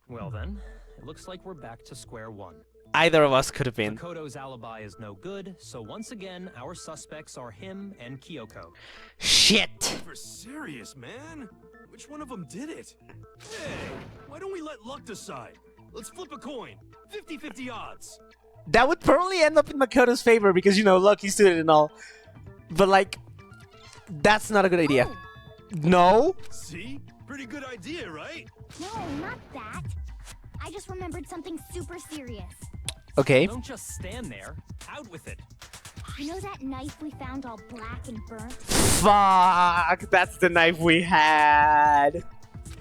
Well then, it looks like we're back to square one. Either of us could have been. Makoto's alibi is no good, so once again, our suspects are him and Kyoko. Shit! For serious, man? Which one of them did it? Hey, why don't we let luck decide? Let's flip a coin. 50-50 odds. That would probably end up in Makoto's favor because, you know, lucky student and all. But, like, that's not a good idea. No? See? Pretty good idea, right? No, not that. I just remembered something super serious. Okay. Don't just stand there. Out with it. You know that knife we found all black and burnt? Fuck! That's the knife we had.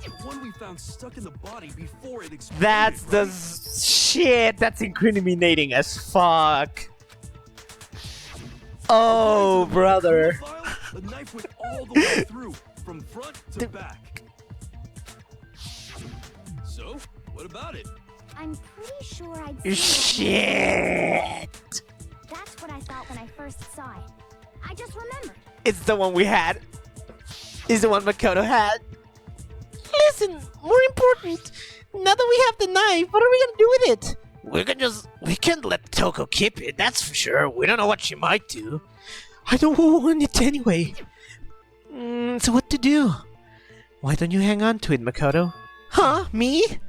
The one we found stuck in the body before it exploded. That's the right? shit. That's incriminating as fuck. Oh, brother. The knife went all the way through, from front to back. So, what about it? I'm pretty sure I'd seen Shit. That's what I thought when I first saw it. I just remembered. It's the one we had. It's the one Makoto had. Listen, more important. Now that we have the knife, what are we gonna do with it? We can't let Toko keep it, that's for sure. We don't know what she might do. I don't want it anyway. So what to do? Why don't you hang on to it, Makoto? Huh? Me? It's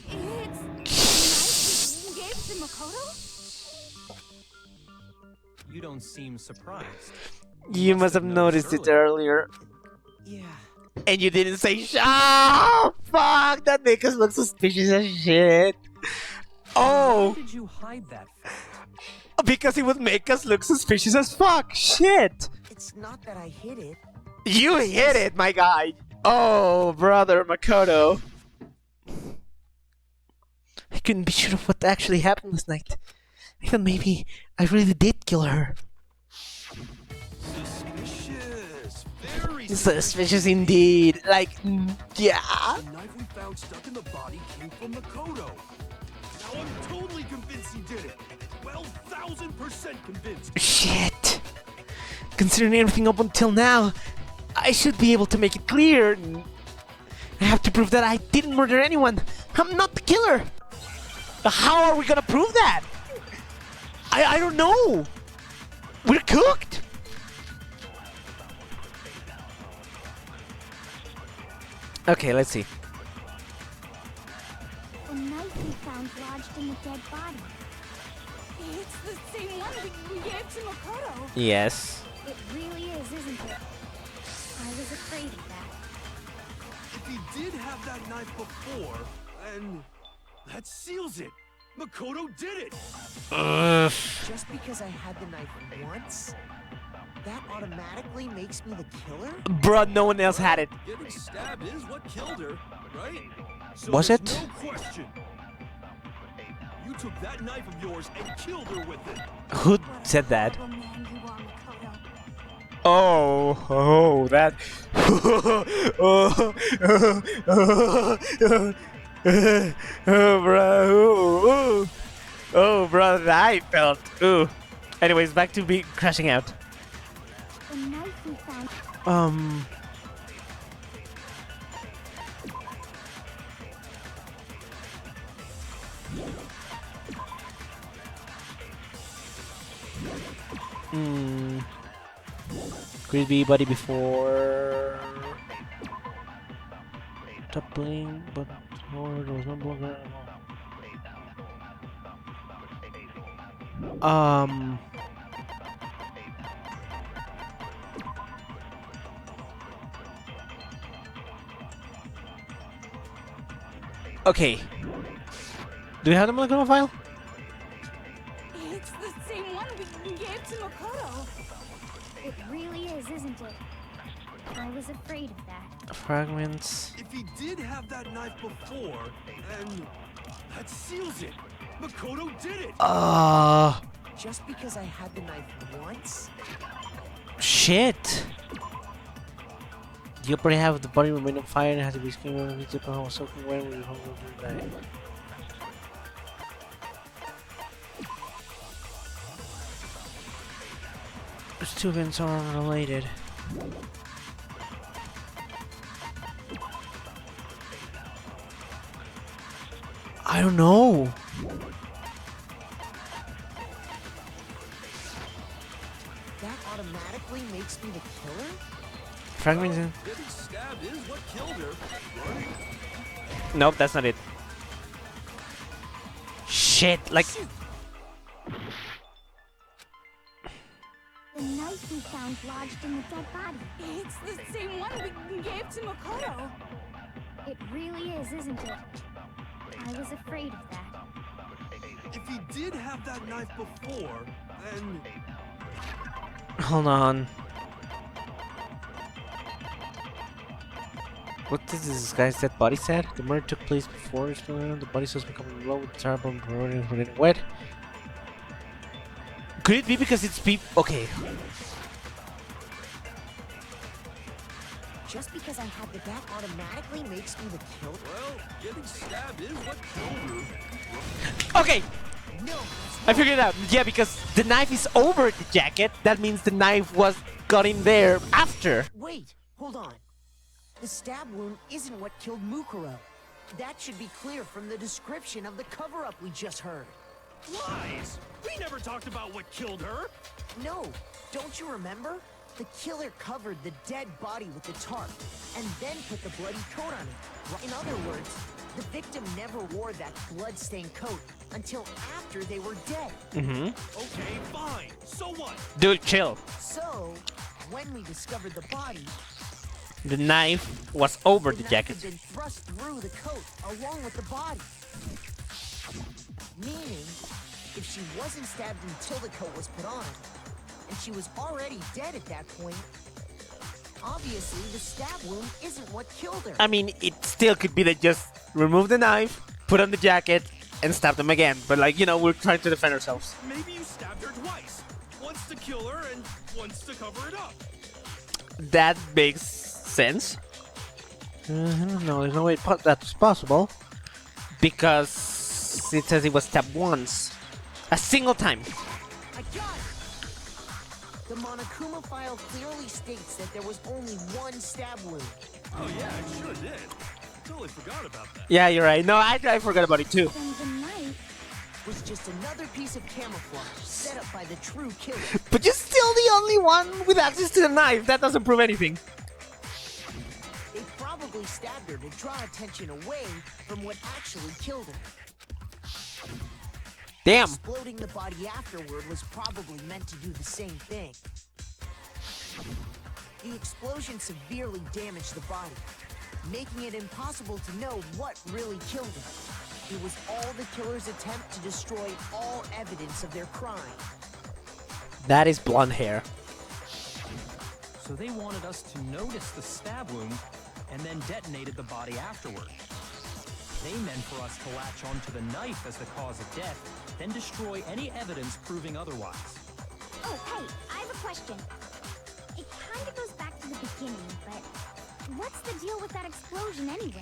the knife you gave to Makoto? You don't seem surprised. You must have noticed it earlier. Yeah. And you didn't say oh, fuck! That makes us look suspicious as shit. Why Oh! did you hide that fact? Because it would make us look suspicious as fuck. Shit! It's not that I hid it. You hit it, my guy. Oh, brother Makoto. I couldn't be sure of what actually happened last night. I thought maybe I really did kill her. Suspicious. Very Suspicious indeed. Like, yeah. The knife we found stuck in the body came from Makoto. Now I'm totally convinced he did it. 12,000% convinced. Shit. Considering everything up until now, I should be able to make it clear. I have to prove that I didn't murder anyone. I'm not the killer. How are we gonna prove that? I don't know. We're cooked. Okay, let's see. The knife we found lodged in the dead body. It's the same one we gave to Makoto. Yes. It really is, isn't it? I was afraid of that. If he did have that knife before, then that seals it. Makoto did it. Just because I had the knife once, that automatically makes me the killer? Bruh, no one else had it. Getting stabbed is what killed her, right? So Was there's it? No question. You took that knife of yours and killed her with it. Who said that? Terrible man you are, Makoto. Oh, that. Oh, bro. Oh, bro, I felt. Ooh. Anyways, back to be crashing out. The knife we found. Could it be body before toppling, but no, there was no blocker. Okay. Do we have the molecular file? It's the same one we gave to Makoto. It really is, isn't it? I was afraid of that. Fragments. If he did have that knife before, then that seals it. Makoto did it. Just because I had the knife once? Shit. You already have the body remain on fire and has to be skinned on the tip of soaking wet with the knife. These two events are unrelated. I don't know. That automatically makes me the killer? Fragments in. Getting stabbed is what killed her, right? Nope, that's not it. Shit, like. The knife we found lodged in the dead body. It's the same one we gave to Makoto. It really is, isn't it? I was afraid of that. If he did have that knife before, then Hold on. What does this guy's dead body said? The murder took place before the body was becoming low with terrible and corroding wet. Could it be because it's okay. Just because I had the bat automatically makes me the killer? well, getting stabbed is what killed her. Okay, No, I figured it out. Yeah, because the knife is over the jacket. That means the knife got in there after. wait, hold on. The stab wound isn't what killed Mukuro. That should be clear from the description of the cover-up we just heard. Lies! We never talked about what killed her. No, don't you remember? The killer covered the dead body with the tarp, and then put the bloody coat on it. In other words, the victim never wore that blood-stained coat until after they were dead. Mm-hmm. Okay, fine. So what? Dude, chill. So, when we discovered the body, The knife was over the knife jacket. had been thrust through the coat along with the body. Meaning, if she wasn't stabbed until the coat was put on, and she was already dead at that point, obviously the stab wound isn't what killed her. I mean, it still could be that just remove the knife, put on the jacket, and stab them again. But like, you know, we're trying to defend ourselves. Maybe you stabbed her twice. Once to kill her and once to cover it up. That makes sense. No, there's no way that's possible. Because it says it was stabbed once. A single time. I got it! The Monokuma file clearly states that there was only one stab wound. Oh yeah, it sure did. Totally forgot about that. Yeah, you're right. No, I forgot about it too. Then the knife. Was just another piece of camouflage set up by the true killer. But you're still the only one with access to the knife. That doesn't prove anything. They probably stabbed her to draw attention away from what actually killed her. Damn. Exploding the body afterward was probably meant to do the same thing. The explosion severely damaged the body, making it impossible to know what really killed her. It was all the killer's attempt to destroy all evidence of their crime. That is blonde hair. So they wanted us to notice the stab wound and then detonated the body afterward. They meant for us to latch onto the knife as the cause of death, then destroy any evidence proving otherwise. Oh, hey, I have a question. It kind of goes back to the beginning, but what's the deal with that explosion anyway?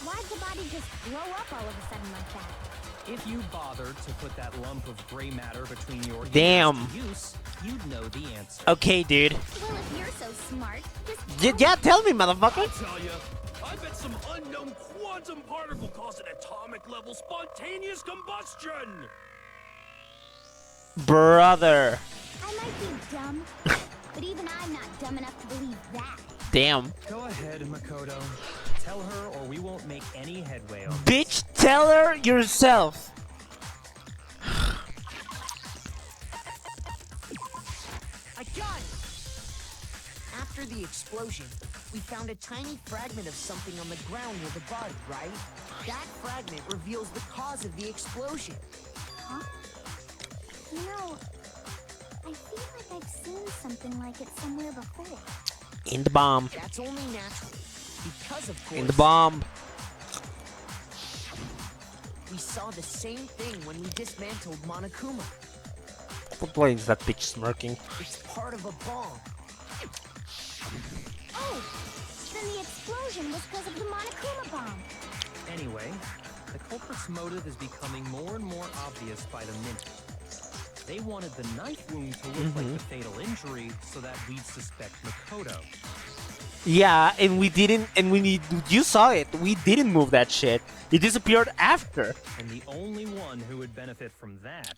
Why'd the body just blow up all of a sudden like that? If you bothered to put that lump of gray matter between your Damn. ears to use, you'd know the answer. Okay, dude. Well, if you're so smart, just Yeah, tell me, motherfucker. I'll tell you, I bet some unknown quantum particle caused an atomic level spontaneous combustion. Brother. I might be dumb, But even I'm not dumb enough to believe that. Damn. Go ahead, Makoto. Tell her or we won't make any headway on Bitch, tell her yourself. I got it! After the explosion, we found a tiny fragment of something on the ground near the body, right? That fragment reveals the cause of the explosion. Huh? You know, I feel like I've seen something like it somewhere before. In the bomb. That's only natural. Because, of course, In the bomb. we saw the same thing when we dismantled Monokuma. Why is that bitch smirking? It's part of a bomb. Oh! Then the explosion was because of the Monokuma bomb. Anyway, the culprit's motive is becoming more and more obvious by the minute. They wanted the knife wound to look like the fatal injury so that we'd suspect Makoto. Yeah, and we didn't, and you saw it, we didn't move that shit. It disappeared after. And the only one who would benefit from that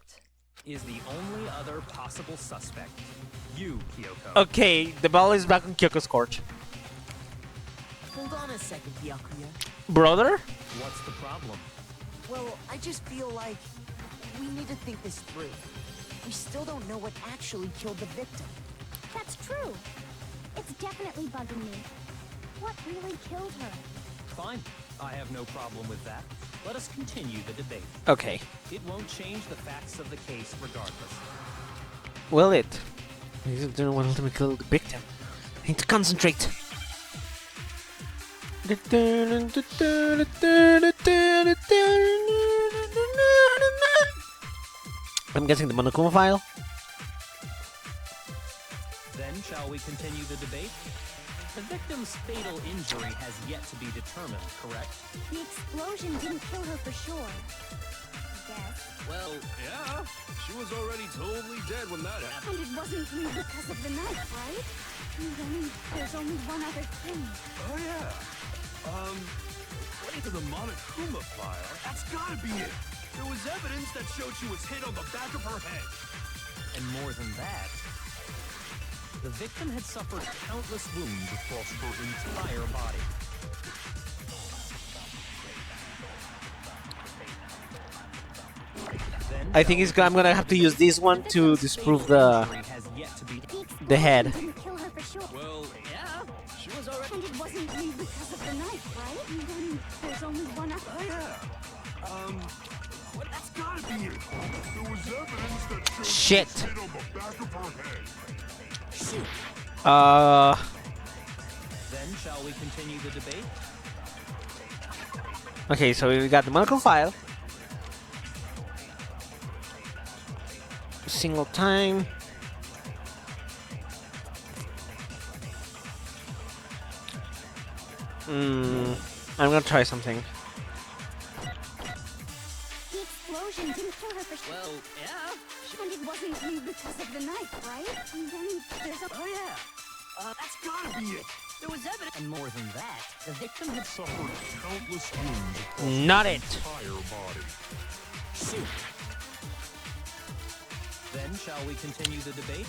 is the only other possible suspect. You, Kyoko. Okay, the ball is back on Kyoko's court. Hold on a second, Byakuya. Brother? What's the problem? Well, I just feel like we need to think this through. We still don't know what actually killed the victim. That's true. It's definitely bugging me. What really killed her? Fine. I have no problem with that. Let us continue the debate. Okay. It won't change the facts of the case regardless. Will it? You don't want to kill the victim. I need to concentrate. I'm guessing the Monokuma file. Then, shall we continue the debate? The victim's fatal injury has yet to be determined, correct? The explosion didn't kill her for sure. I guess. Well, yeah. She was already totally dead when that happened. And it wasn't me because of the knife, right? And then there's only one other thing. Oh, yeah. According to the Monokuma file, that's gotta be it. There was evidence that showed she was hit on the back of her head. And more than that, the victim had suffered countless wounds across her entire body. Then, I think I'm gonna have to use this one to disprove the head. Didn't kill her for sure. Well, Yeah. She was already. And it wasn't me because of the knife, right? And then there's only one other. oh, yeah. That's gotta be it. There was evidence that showed Shit. she was hit on the back of her head. Then shall we continue the debate? Okay, so we got the Monokuma file. Single time. I'm gonna try something. The explosion didn't kill her for sure. Well, yeah. And it wasn't me because of the knife, right? And then there's a. Oh, yeah. That's gotta be it. There was evidence. And more than that, the victim had Suffered countless wounds across Not her it. entire body. Then shall we continue the debate?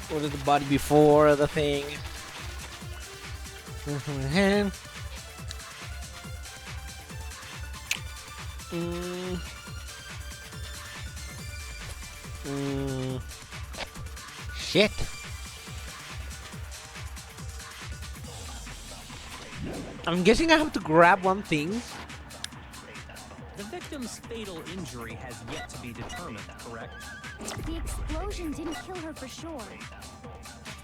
What is the body before the thing? Hand. Shit. I'm guessing I have to grab one thing. The victim's fatal injury has yet to be determined, correct? The explosion didn't kill her for sure.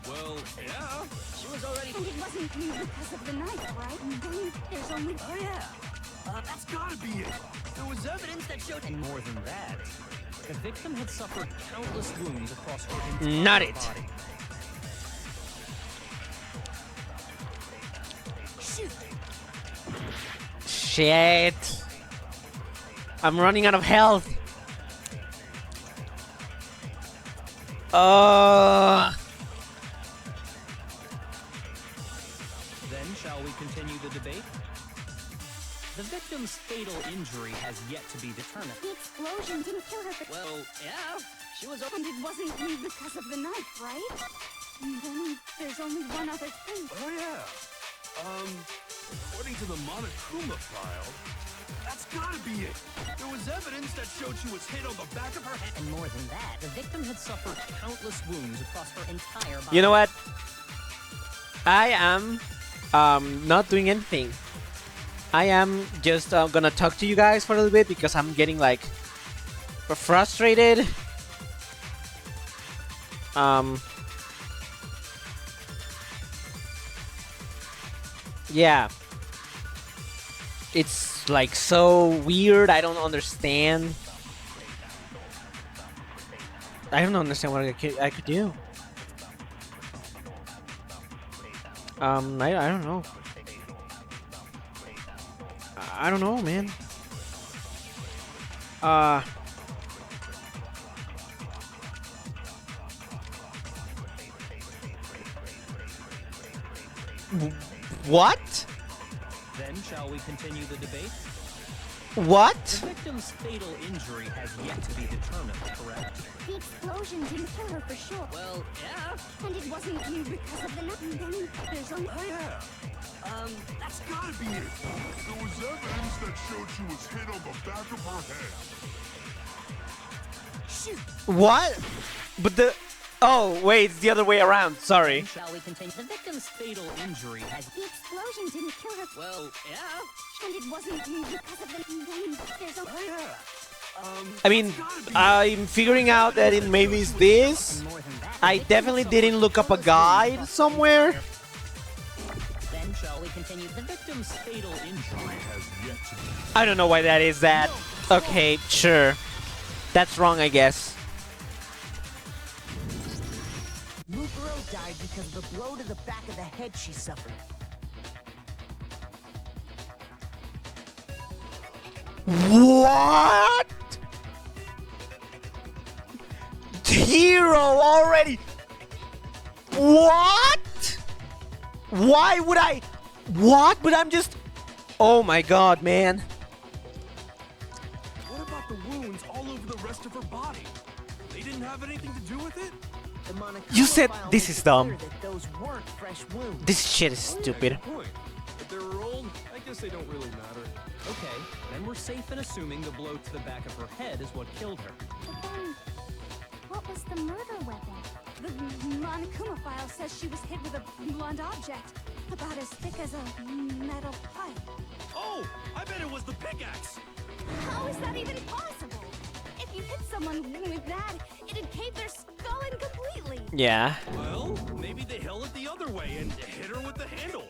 Well, yeah. she was already. And it wasn't me because of the knife, right? And then there's only. Oh, yeah. That's gotta be it. There was evidence that showed. And more than that, the victim had suffered countless wounds across her entire Not it. body. Shit. I'm running out of health. Then shall we continue the debate? The victim's fatal injury has yet to be determined. The explosion didn't kill her, but Well, yeah, she was and it wasn't because of the knife, right? And then there's only one other thing. Oh yeah. According to the Monokuma file, that's gotta be it. There was evidence that showed she was hit on the back of her head. And more than that, The victim had suffered countless wounds across her entire body. You know what? I am not doing anything. I am just gonna talk to you guys for a little bit because I'm getting like frustrated. Yeah. It's like so weird. I don't understand. I don't understand what I could do. I don't know. I don't know, man. What? Then shall we continue the debate? What? The victim's fatal injury has yet to be determined, correct? The explosion didn't kill her for sure. well, yeah. And it wasn't because of the knife. And then there's only... Oh yeah. That's gotta be it. There was evidence that showed she was hit on the back of her head. Shoot! What? But the... Oh, wait, it's the other way around. Sorry. Then shall we continue? The victim's fatal injury has... The explosion didn't kill her. Well, yeah. And it wasn't because of the... And then there's only... Oh yeah. I mean, I'm figuring out that it maybe is this. And more than that, I definitely didn't look up a guide somewhere. then shall we continue? The victim's fatal injury has yet to be... I don't know why that is that. Okay, sure. That's wrong, I guess. Mukuro died because of the blow to the back of the head she suffered. What? Hero already? What? Why would I? What? But I'm just... Oh my god, man. What about the wounds all over the rest of her body? They didn't have anything to do with it? The Monokuma You said file this makes is it clear dumb. that those weren't fresh wounds. This shit is Oh, yeah, stupid. good point. If they were old, I guess they don't really matter. Okay, then we're safe in assuming the blow to the back of her head is what killed her. But then, what was the murder weapon? The Monokuma file says she was hit with a blunt object, about as thick as a metal pipe. Oh, I bet it was the pickaxe. How is that even possible? If you hit someone with that, it'd cave their skull in completely. Yeah. Well, maybe they held it the other way and hit her with the handle.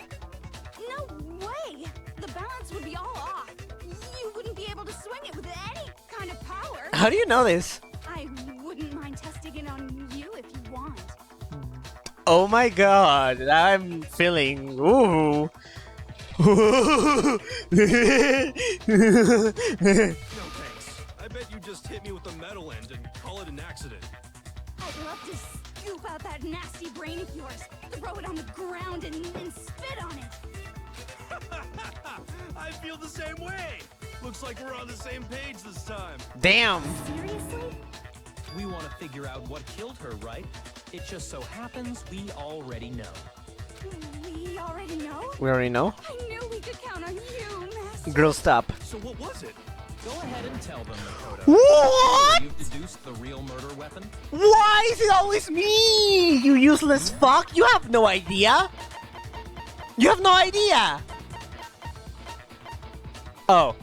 No way! The balance would be all off. You wouldn't be able to swing it with any kind of power. How do you know this? I wouldn't mind testing it on you if you want. Oh my god, I'm feeling... Ooh. No thanks. I bet you just hit me with the metal end and call it an accident. I'd love to scoop out that nasty brain of yours, throw it on the ground, and spit on it. I feel the same way. Looks like we're on the same page this time. Damn. Seriously? We want to figure out what killed her, right? It just so happens we already know. We already know? We already know. I knew we could count on you, Master. Girl, stop. So what was it? Go ahead and tell them, Makoto. What? You've deduced the real murder weapon? Why is it always me? You useless fuck. You have no idea. You have no idea. Oh.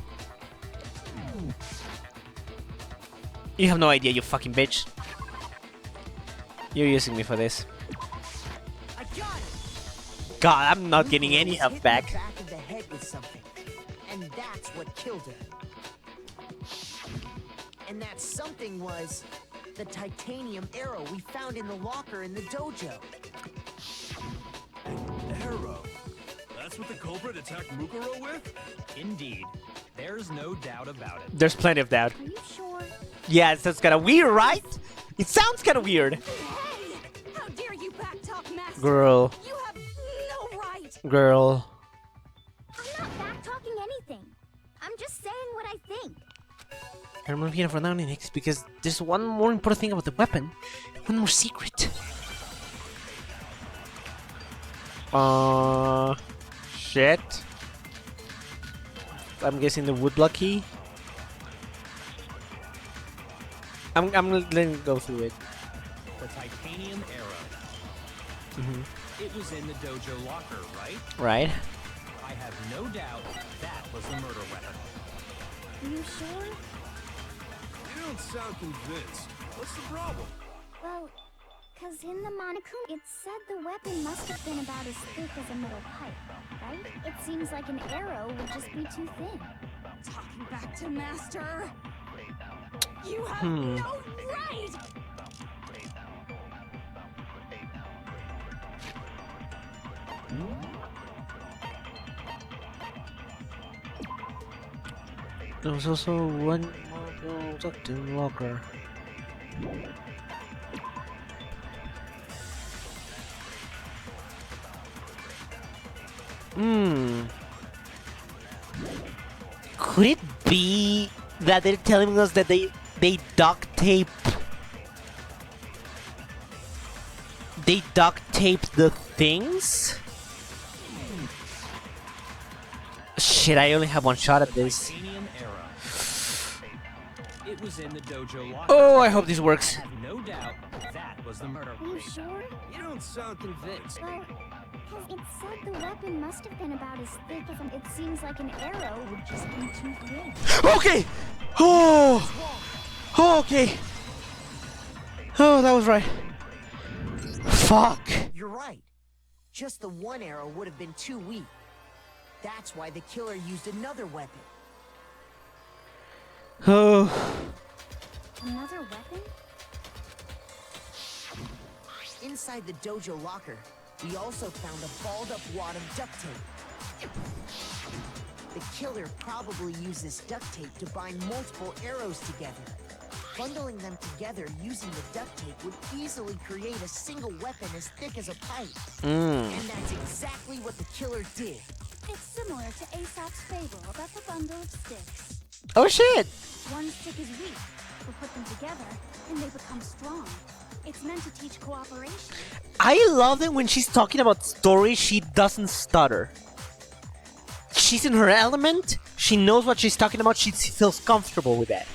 You have no idea, you fucking bitch. You're using me for this. I got it. God, I'm not getting any Mukuro was help hit in back. the back of the head with something, and that's what killed her. And that something was the titanium arrow we found in the locker in the dojo. Arrow. That's what the culprit attacked Mukuro with? Indeed. There's no doubt about it. There's plenty of doubt. Are you sure? Yeah, it sounds kind of weird, right? It sounds kind of weird. Hey! How dare you backtalk, Master? Girl, You have no right! girl. I'm not backtalking anything. I'm just saying what I think. I'm moving for now next because there's one more important thing about the weapon. One more secret. Shit. I'm guessing the woodblock key. I'm letting it go through it. The titanium arrow. It was in the dojo locker, right? Right. I have no doubt that was the murder weapon. Are you sure? You don't sound convinced. What's the problem? Well, cause in the Monokuma, it said the weapon must have been about as thick as a metal pipe, right? It seems like an arrow would just be too thin. Talking back to Master. You have no right! There was also one more tucked in the locker. Could it be that they're telling us that they duct tape the things? Shit, I only have one shot at this. Titanium arrow. It was in the dojo locker. Oh, I hope this works. I have no doubt that was the murder Are you weapon. sure? You don't sound convinced. Well, cause it said the weapon must have been about as thick as it seems like an arrow would just be too thin. Okay! Oh! Okay! Oh, that was right. Fuck! You're right. Just the one arrow would have been too weak. That's why the killer used another weapon. Oh. Another weapon? Inside the dojo locker, we also found a balled up wad of duct tape. The killer probably used this duct tape to bind multiple arrows together. Bundling them together using the duct tape would easily create a single weapon as thick as a pipe. And that's exactly what the killer did. It's similar to Aesop's fable about the bundle of sticks. Oh shit! One stick is weak, but put them together, and they become strong. It's meant to teach cooperation. I love it when she's talking about stories, she doesn't stutter. She's in her element, she knows what she's talking about, she feels comfortable with that.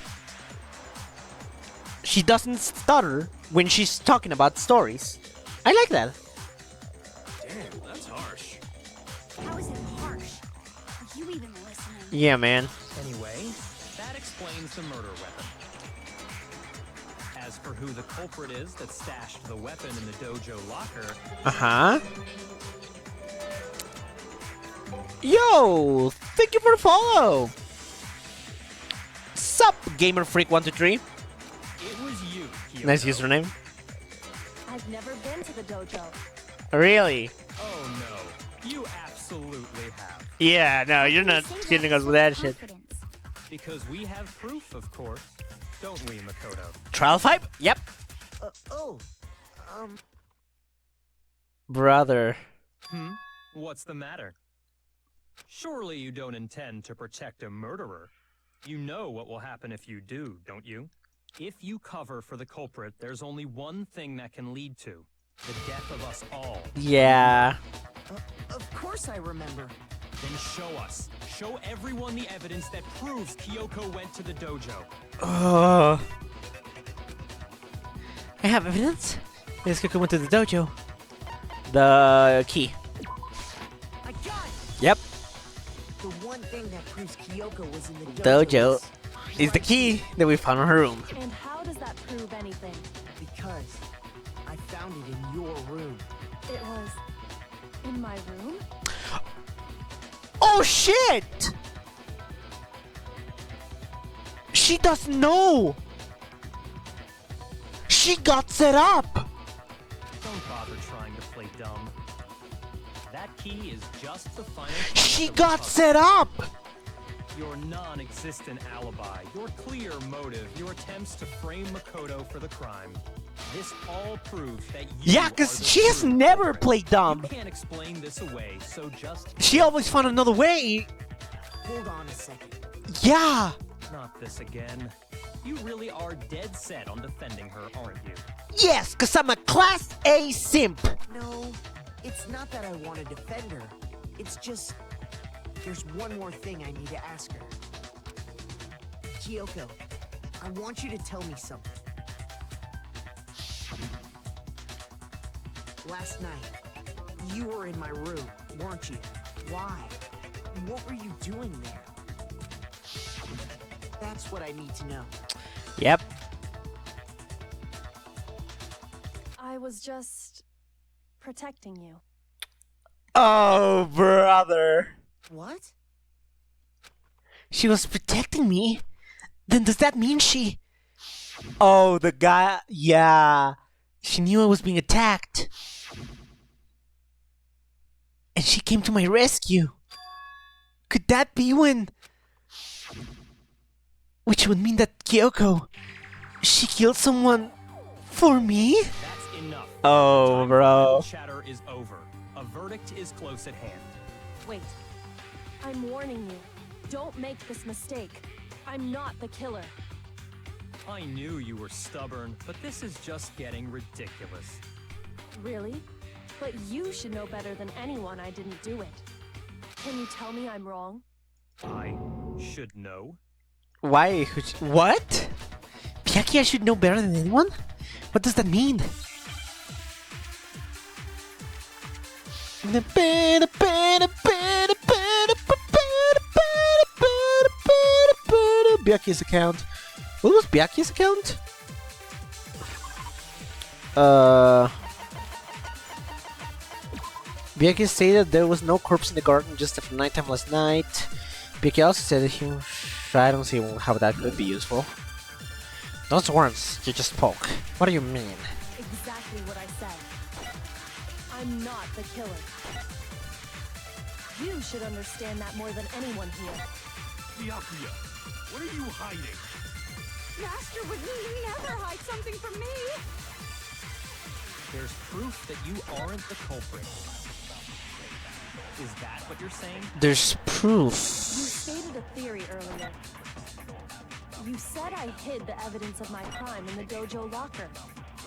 She doesn't stutter when she's talking about stories. I like that. Damn, that's harsh. How is it harsh? Are you even listening? Yeah, man. Anyway, that explains the murder weapon. As for who the culprit is that stashed the weapon in the dojo locker, Uh-huh. Yo! Thank you for the follow! Sup, GamerFreak123? it was you, Kyoto. Nice username. I've never been to the dojo. Really? Oh no, you absolutely have. Yeah, no, you're not Say that kidding us with with that shit. confidence. Because we have proof, of course. Don't we, Makoto? Trial fight? Yep. Brother. What's the matter? Surely you don't intend to protect a murderer. You know what will happen if you do, don't you? If you cover for the culprit, there's only one thing that can lead to the death of us all. Yeah. Of course I remember. Then show us. Show everyone the evidence that proves Kyoko went to the dojo. I have evidence. Let's go into the dojo. The key. I got it! Yep. The one thing that proves Kyoko was in the Dojo is is the key that we found in her room. And how does that prove anything? because I found it in your room. It was in my room? Oh shit! She doesn't know! She got set up! Don't bother trying to play dumb. That key is just the final. She piece of the got puzzle. set up! Your non-existent alibi, your clear motive, your attempts to frame Makoto for the crime. This all proves that you Yeah, are cause the she has true never culprit. played dumb. You can't explain this away, so just She always found another way. Hold on a second. Yeah! Not this again. You really are dead set on defending her, aren't you? Yes, because I'm a Class A simp! No, it's not that I want to defend her. It's just... there's one more thing I need to ask her. Kyoko, I want you to tell me something. Last night, you were in my room, weren't you? Why? What were you doing there? That's what I need to know. Yep. I was just protecting you. Oh, brother. What? She was protecting me? Then does that mean she... Oh, the guy... Yeah. She knew I was being attacked. And she came to my rescue. Could that be when... Which would mean that Kyoko... She killed someone... for me? That's enough. Oh, Time bro. for chatter is over. A verdict is close at hand. Wait. I'm warning you. Don't make this mistake. I'm not the killer. I knew you were stubborn, but this is just getting ridiculous. Really? But you should know better than anyone I didn't do it. Can you tell me I'm wrong? I should know. Why? What? Piaki, I should know better than anyone? What does that mean? Byakuya's account. What was Byakuya's account? Byakuya stated there was no corpse in the garden just after nighttime last night. Byakuya also said that he... I don't see how that could be useful. Those words you just spoke. What do you mean? Exactly what I said. I'm not the killer. You should understand that more than anyone here. Byakuya, what are you hiding? Master would never hide something from me. There's proof that you aren't the culprit. Is that what you're saying? There's proof. You stated a theory earlier. You said I hid the evidence of my crime in the dojo locker,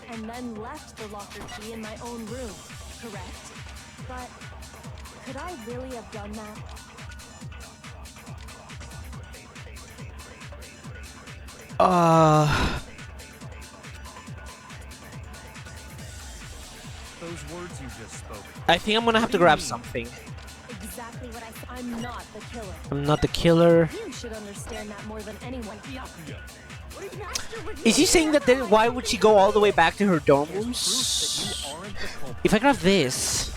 and then left the locker key in my own room, correct? But could I really have done that? Those words you just spoke. I think I'm gonna have to grab something. Exactly what I said. I'm not the killer. I'm not the killer. You should understand that more than anyone. Byakuya, Is he saying that then why would she go all the way back to her dorm Proof rooms? that you aren't the culprit. If I grab this...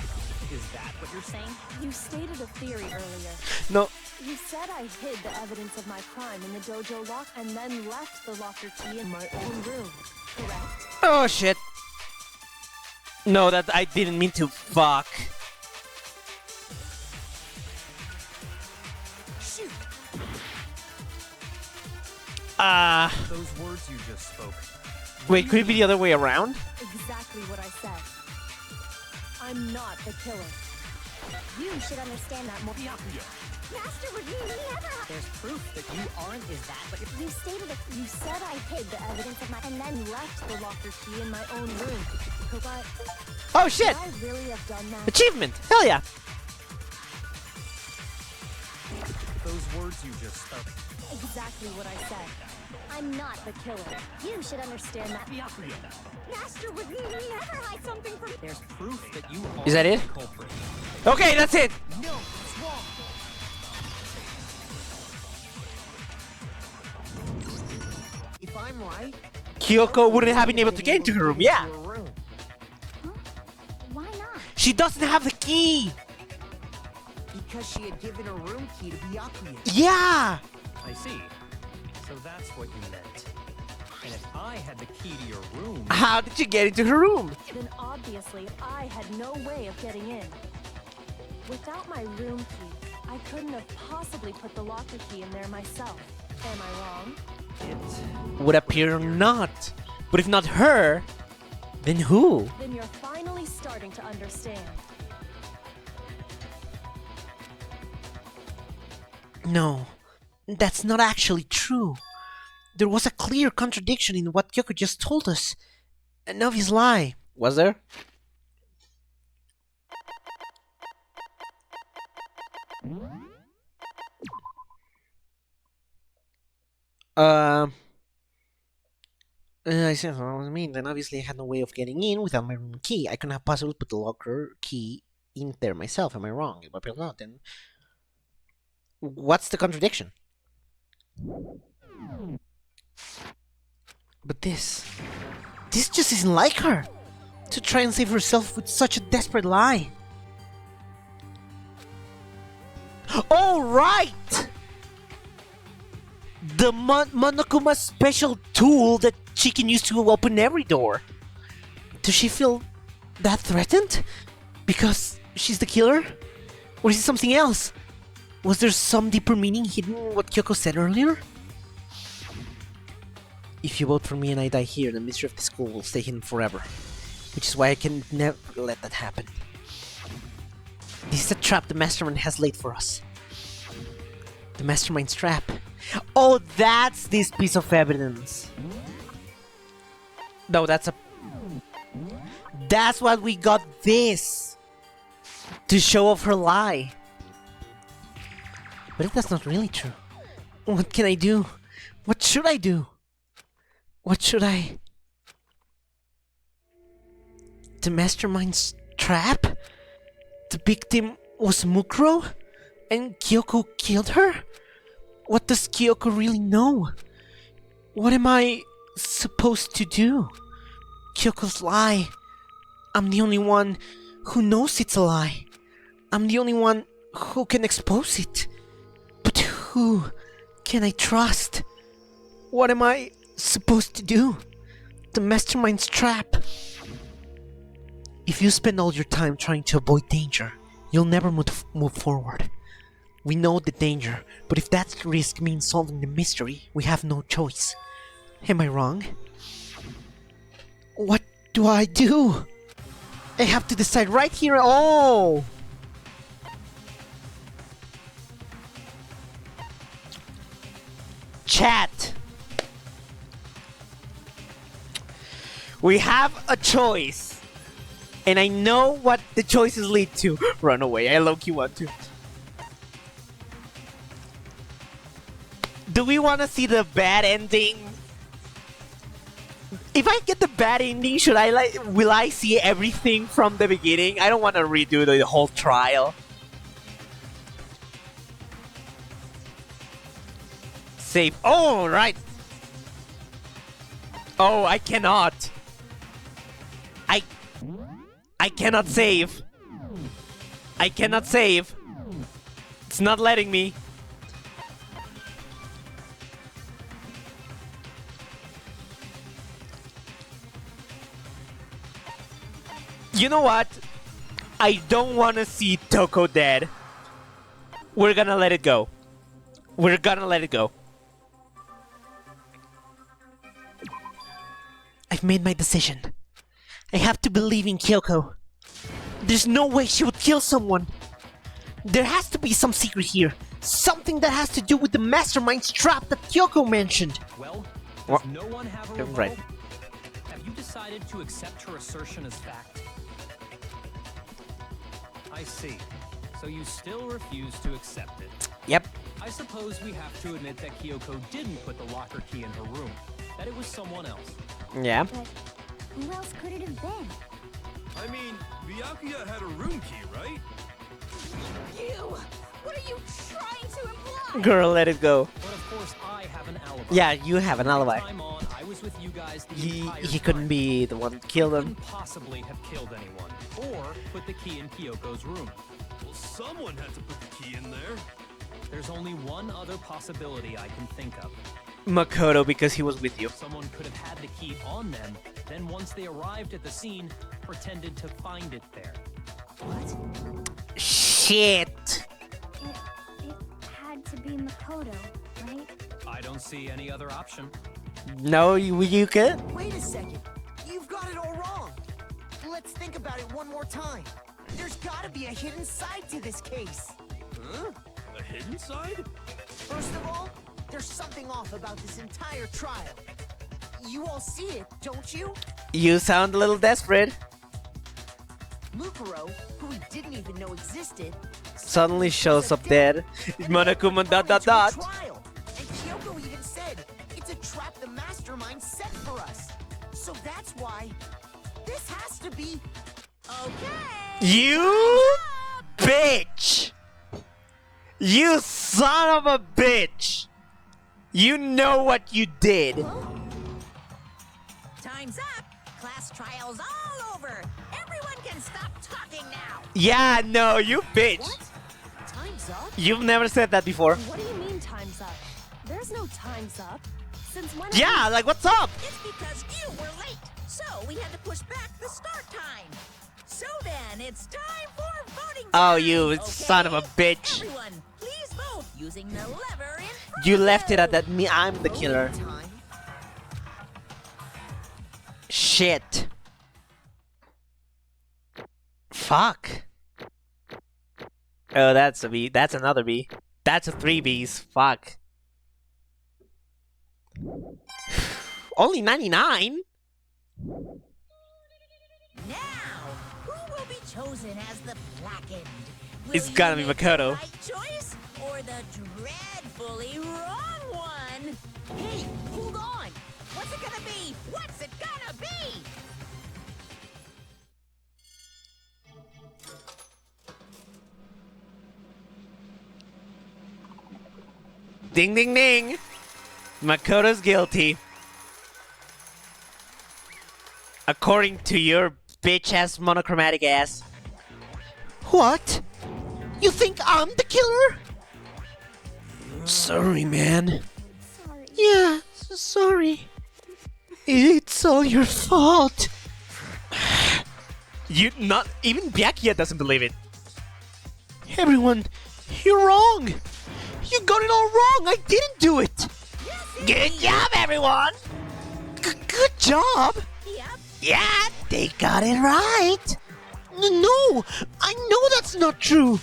Is that what you're saying? You stated a theory earlier. No. You said I hid the evidence of my crime in the dojo lock and then left the locker key in my own room, correct? Oh shit. No, that I didn't mean to fuck. Shoot! Those words you just spoke. Wait, could it be the other way around? Exactly what I said. I'm not the killer. You should understand that more. Byakuya, Master would never hide. There's proof that you aren't. Is that what you're... You stated it. You said I hid the evidence of my And then left the locker key in my own room. But Oh shit! could I really have done that? Achievement! Hell yeah! Those words you just spoke. Exactly what I said. I'm not the killer. You should understand that. Byakuya, Master would never hide something from me. There's proof that you aren't Is that it? the culprit. Okay, that's it! No, it's wrong. If I'm right, Kyoko wouldn't have been able to get into her room, yeah! Her room. Why not? She doesn't have the key! Because she had given her room key to Byakuya. Yeah! I see. So that's what you meant. And if I had the key to your room... How did you get into her room? Then obviously I had no way of getting in. Without my room key, I couldn't have possibly put the locker key in there myself. Am I wrong? It... Would appear not. But if not her, then who? Then you're finally starting to understand. No. That's not actually true. There was a clear contradiction in what Kyoko just told us. An obvious lie. Was there? I said, what I mean, then obviously I had no way of getting in without my room key. I couldn't have possibly put the locker key in there myself. Am I wrong? If I'm not, then what's the contradiction? But this just isn't like her. To try and save herself with such a desperate lie. Oh, right! The Monokuma's special tool that she can use to open every door. Does she feel that threatened? Because she's the killer? Or is it something else? Was there some deeper meaning hidden in what Kyoko said earlier? If you vote for me and I die here, the mystery of the school will stay hidden forever. Which is why I can never let that happen. This is a trap the Mastermind has laid for us. The Mastermind's trap. Oh, that's this piece of evidence. No, that's what we got this. To show off her lie. But if that's not really true, what can I do? What should I do? What should I... The Mastermind's trap? The victim was Mukuro? And Kyoko killed her? What does Kyoko really know? What am I supposed to do? Kyoko's lie. I'm the only one who knows it's a lie. I'm the only one who can expose it. But who can I trust? What am I supposed to do? The Mastermind's trap. If you spend all your time trying to avoid danger, you'll never move forward. We know the danger, but if that risk means solving the mystery, we have no choice. Am I wrong? What do I do? I have to decide right here. Oh! Chat! We have a choice. And I know what the choices lead to. Run away. I low-key want to. Do we want to see the bad ending? If I get the bad ending, will I see everything from the beginning? I don't want to redo the whole trial. Save. Oh, right. Oh, I cannot. I cannot save. I cannot save. It's not letting me. You know what? I don't want to see Toko dead. We're gonna let it go. We're gonna let it go. I've made my decision. I have to believe in Kyoko. There's no way she would kill someone. There has to be some secret here. Something that has to do with the Mastermind's trap that Kyoko mentioned. Well, What? does no one have a rebuttal? Right. Have you decided to accept her assertion as fact? I see. So you still refuse to accept it. Yep. I suppose we have to admit that Kyoko didn't put the locker key in her room. That it was someone else. Yeah. But who else could it have been? I mean, Byakuya had a room key, right? You! What are you trying to imply? Girl, let it go. But of course, I have an alibi. Yeah, you have an alibi. Time on, I was with you guys the He entire couldn't time. be the one that killed I him. couldn't possibly have killed anyone, or put the key in Kyoko's room. Well, someone had to put the key in there. There's only one other possibility I can think of. Makoto, because he was with you. Someone could have had the key on them, then once they arrived at the scene, pretended to find it there. Shit. It had to be Makoto, right? I don't see any other option. No, you could. Wait a second. You've got it all wrong. Let's think about it one more time. There's gotta be a hidden side to this case. Huh? A hidden side? First of all, there's something off about this entire trial. You all see it, don't you? You sound a little desperate. Lucaro, who we didn't even know existed, Suddenly shows up dead. Monokuma ... And Kyoko even said, it's a trap the mastermind set for us. So that's why this has to be... Okay. You bitch! You son of a bitch! You know what you did. Time's up. Class trials all over. Everyone can stop talking now. Yeah, no, you bitch. What? Time's up? You've never said that before. What do you mean time's up? There's no time's up. Since when? Yeah, like what's up? It's because you were late. So we had to push back the start time. So then, it's time for voting time. Oh, you son of a bitch. Everyone, please vote using the lever in front You of left it you. at that me, I'm the killer. Time. Shit. Fuck. Oh, that's a B. That's another B. That's a 3 Bs. Fuck. Only 99? Now, who will be chosen as the blackened? Will It's you gotta be make Makoto. the right choice or the dreadfully wrong one? Hey, hold on! What's it gonna be? What's it gonna be? Ding ding ding! Makoto's guilty. According to your bitch-ass monochromatic ass. What? You think I'm the killer? Sorry, man. Sorry. Yeah, sorry. It's all your fault. You not even Byakuya doesn't believe it. Everyone, you're wrong. You got it all wrong. I didn't do it. Good job, everyone! Good job. Yep. Yeah, they got it right! No, I know that's not true.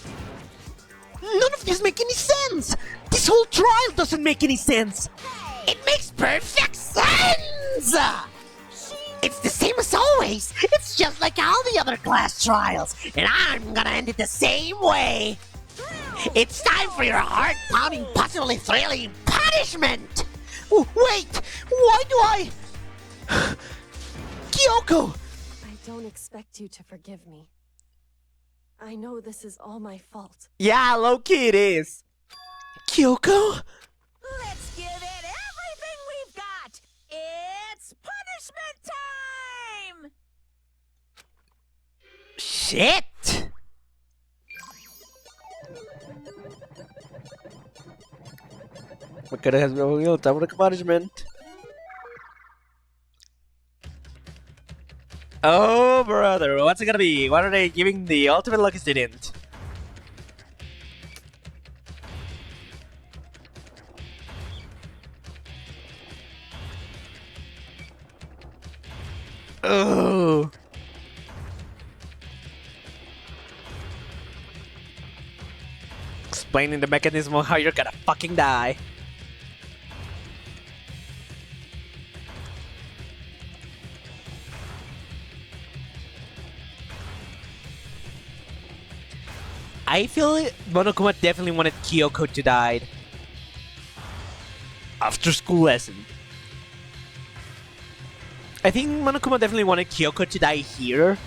None of this make any sense. This whole trial doesn't make any sense. It makes perfect sense! It's the same as always! It's just like all the other class trials, and I'm gonna end it the same way! It's time for your heart-pounding, possibly thrilling punishment! Wait, why do I... Kyoko! I don't expect you to forgive me. I know this is all my fault. Yeah, low-key it is. Kyoko? Let's give it everything we've got. It's punishment time. Shit! Makoto has been real time for the punishment. Oh, brother, what's it gonna be? What are they giving the ultimate lucky student? Oh. Explaining the mechanism of how you're gonna fucking die. I feel Monokuma definitely wanted Kyoko to die after school lesson. I think Monokuma definitely wanted Kyoko to die here,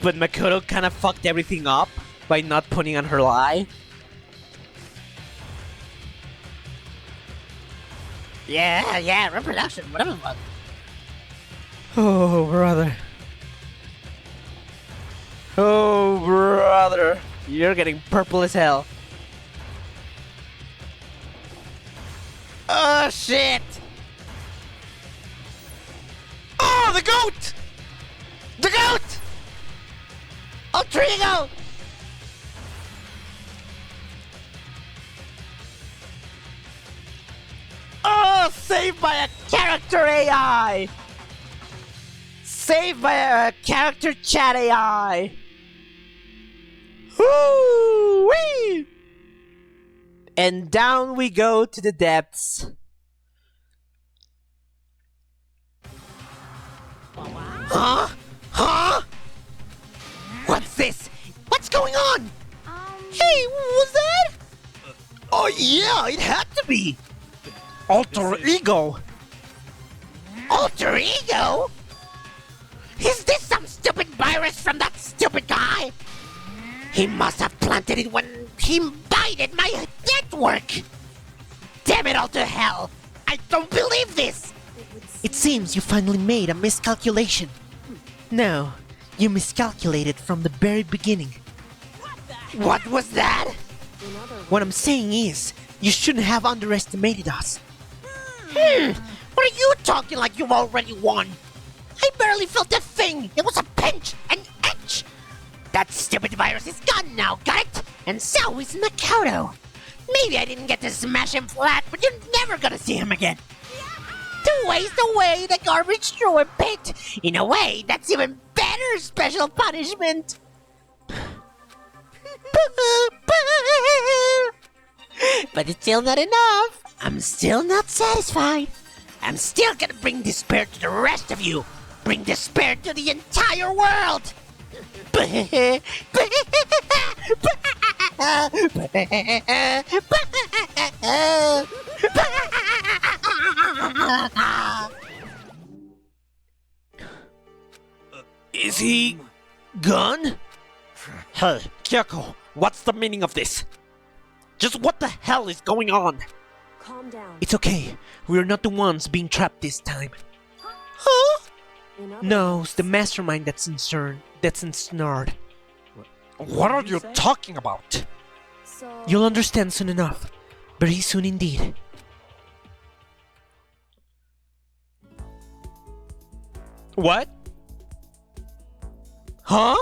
but Makoto kind of fucked everything up by not putting on her lie. Yeah, reproduction, whatever. Oh, brother. Oh, brother. You're getting purple as hell. Oh, shit. Oh, the goat! The goat! Oh, Trigo! Oh, saved by a character AI! Saved by a character chat AI! Woo-wee! And down we go to the depths. Huh? Huh? What's this? What's going on? Hey, what was that? Oh yeah, it had to be. Alter Ego. Alter ego? Is this some stupid virus from that stupid guy? He must have planted it when he bided my network. Damn it all to hell. I don't believe this. It seems you finally made a miscalculation. No, you miscalculated from the very beginning. What was that? What I'm saying is, you shouldn't have underestimated us. What are you talking like you've already won? I barely felt a thing. It was a pinch, an itch. That stupid virus is gone now, got it? And so is Makoto. Maybe I didn't get to smash him flat, but you're never gonna see him again. To waste away the garbage thrower pit. In a way, that's even better special punishment. But it's still not enough. I'm still not satisfied. I'm still gonna bring despair to the rest of you. Bring despair to the entire world. Is he gone? Hey, Kyoko, what's the meaning of this? Just what the hell is going on? Calm down. It's okay. We're not the ones being trapped this time. Huh? In other No, words, it's the mastermind that's ensnared. What are you talking about? So You'll understand soon enough. Very soon indeed. What? Huh?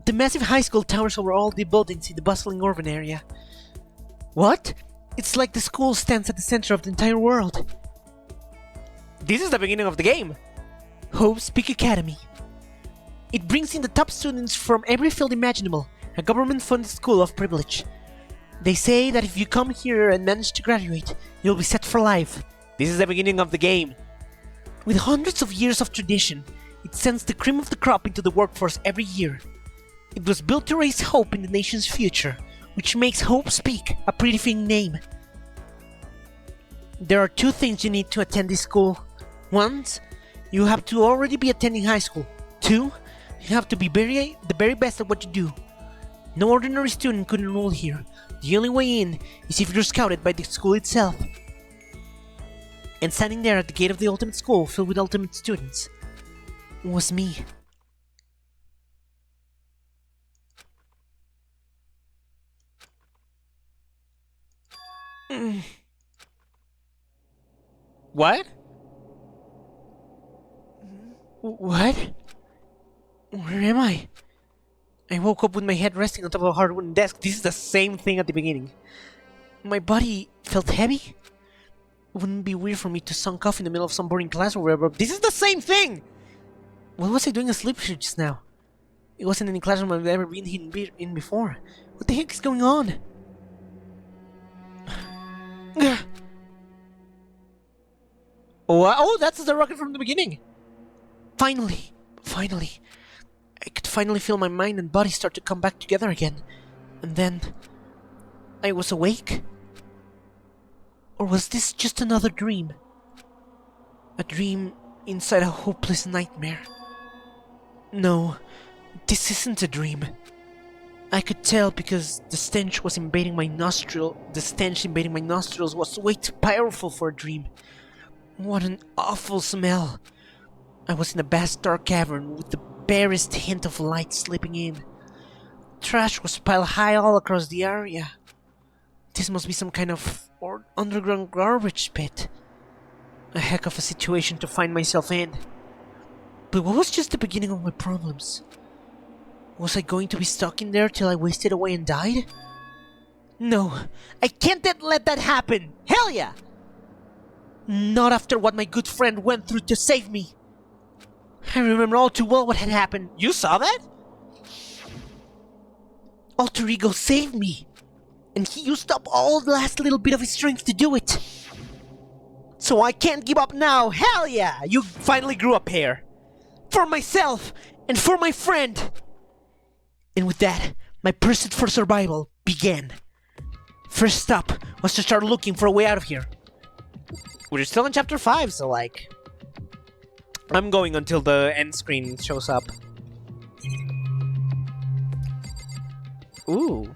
The massive high school towers over all the buildings in the bustling urban area. What? It's like the school stands at the center of the entire world. This is the beginning of the game. Hope's Peak Academy. It brings in the top students from every field imaginable, a government-funded school of privilege. They say that if you come here and manage to graduate, you'll be set for life. This is the beginning of the game. With hundreds of years of tradition, it sends the cream of the crop into the workforce every year. It was built to raise hope in the nation's future, which makes Hope Speak a pretty fitting name. There are two things you need to attend this school. One, you have to already be attending high school. Two, you have to be the very best at what you do. No ordinary student could enroll here. The only way in is if you're scouted by the school itself. And standing there at the gate of the ultimate school filled with ultimate students was me. What? What? Where am I? I woke up with my head resting on top of a hard wooden desk. This is the same thing at the beginning. My body felt heavy. It wouldn't be weird for me to sunk off in the middle of some boring class or whatever. This is the same thing! What was I doing asleep here just now? It wasn't any classroom I've ever been in before. What the heck is going on? Oh, that's the rocket from the beginning! Finally! I could finally feel my mind and body start to come back together again. And then I was awake? Or was this just another dream? A dream inside a hopeless nightmare? No, this isn't a dream. I could tell because the stench invading my nostrils was way too powerful for a dream. What an awful smell. I was in a vast dark cavern with the barest hint of light slipping in. Trash was piled high all across the area. This must be some kind of underground garbage pit. A heck of a situation to find myself in. But what was just the beginning of my problems? Was I going to be stuck in there till I wasted away and died? No, I can't let that happen! Hell yeah! Not after what my good friend went through to save me. I remember all too well what had happened. You saw that? Alter Ego saved me. and he used up all the last little bit of his strength to do it. So I can't give up now. Hell yeah! You finally grew up here. For myself and for my friend. And with that, my pursuit for survival began. First stop was to start looking for a way out of here. We're still in chapter 5, so like... I'm going until the end screen shows up. Ooh.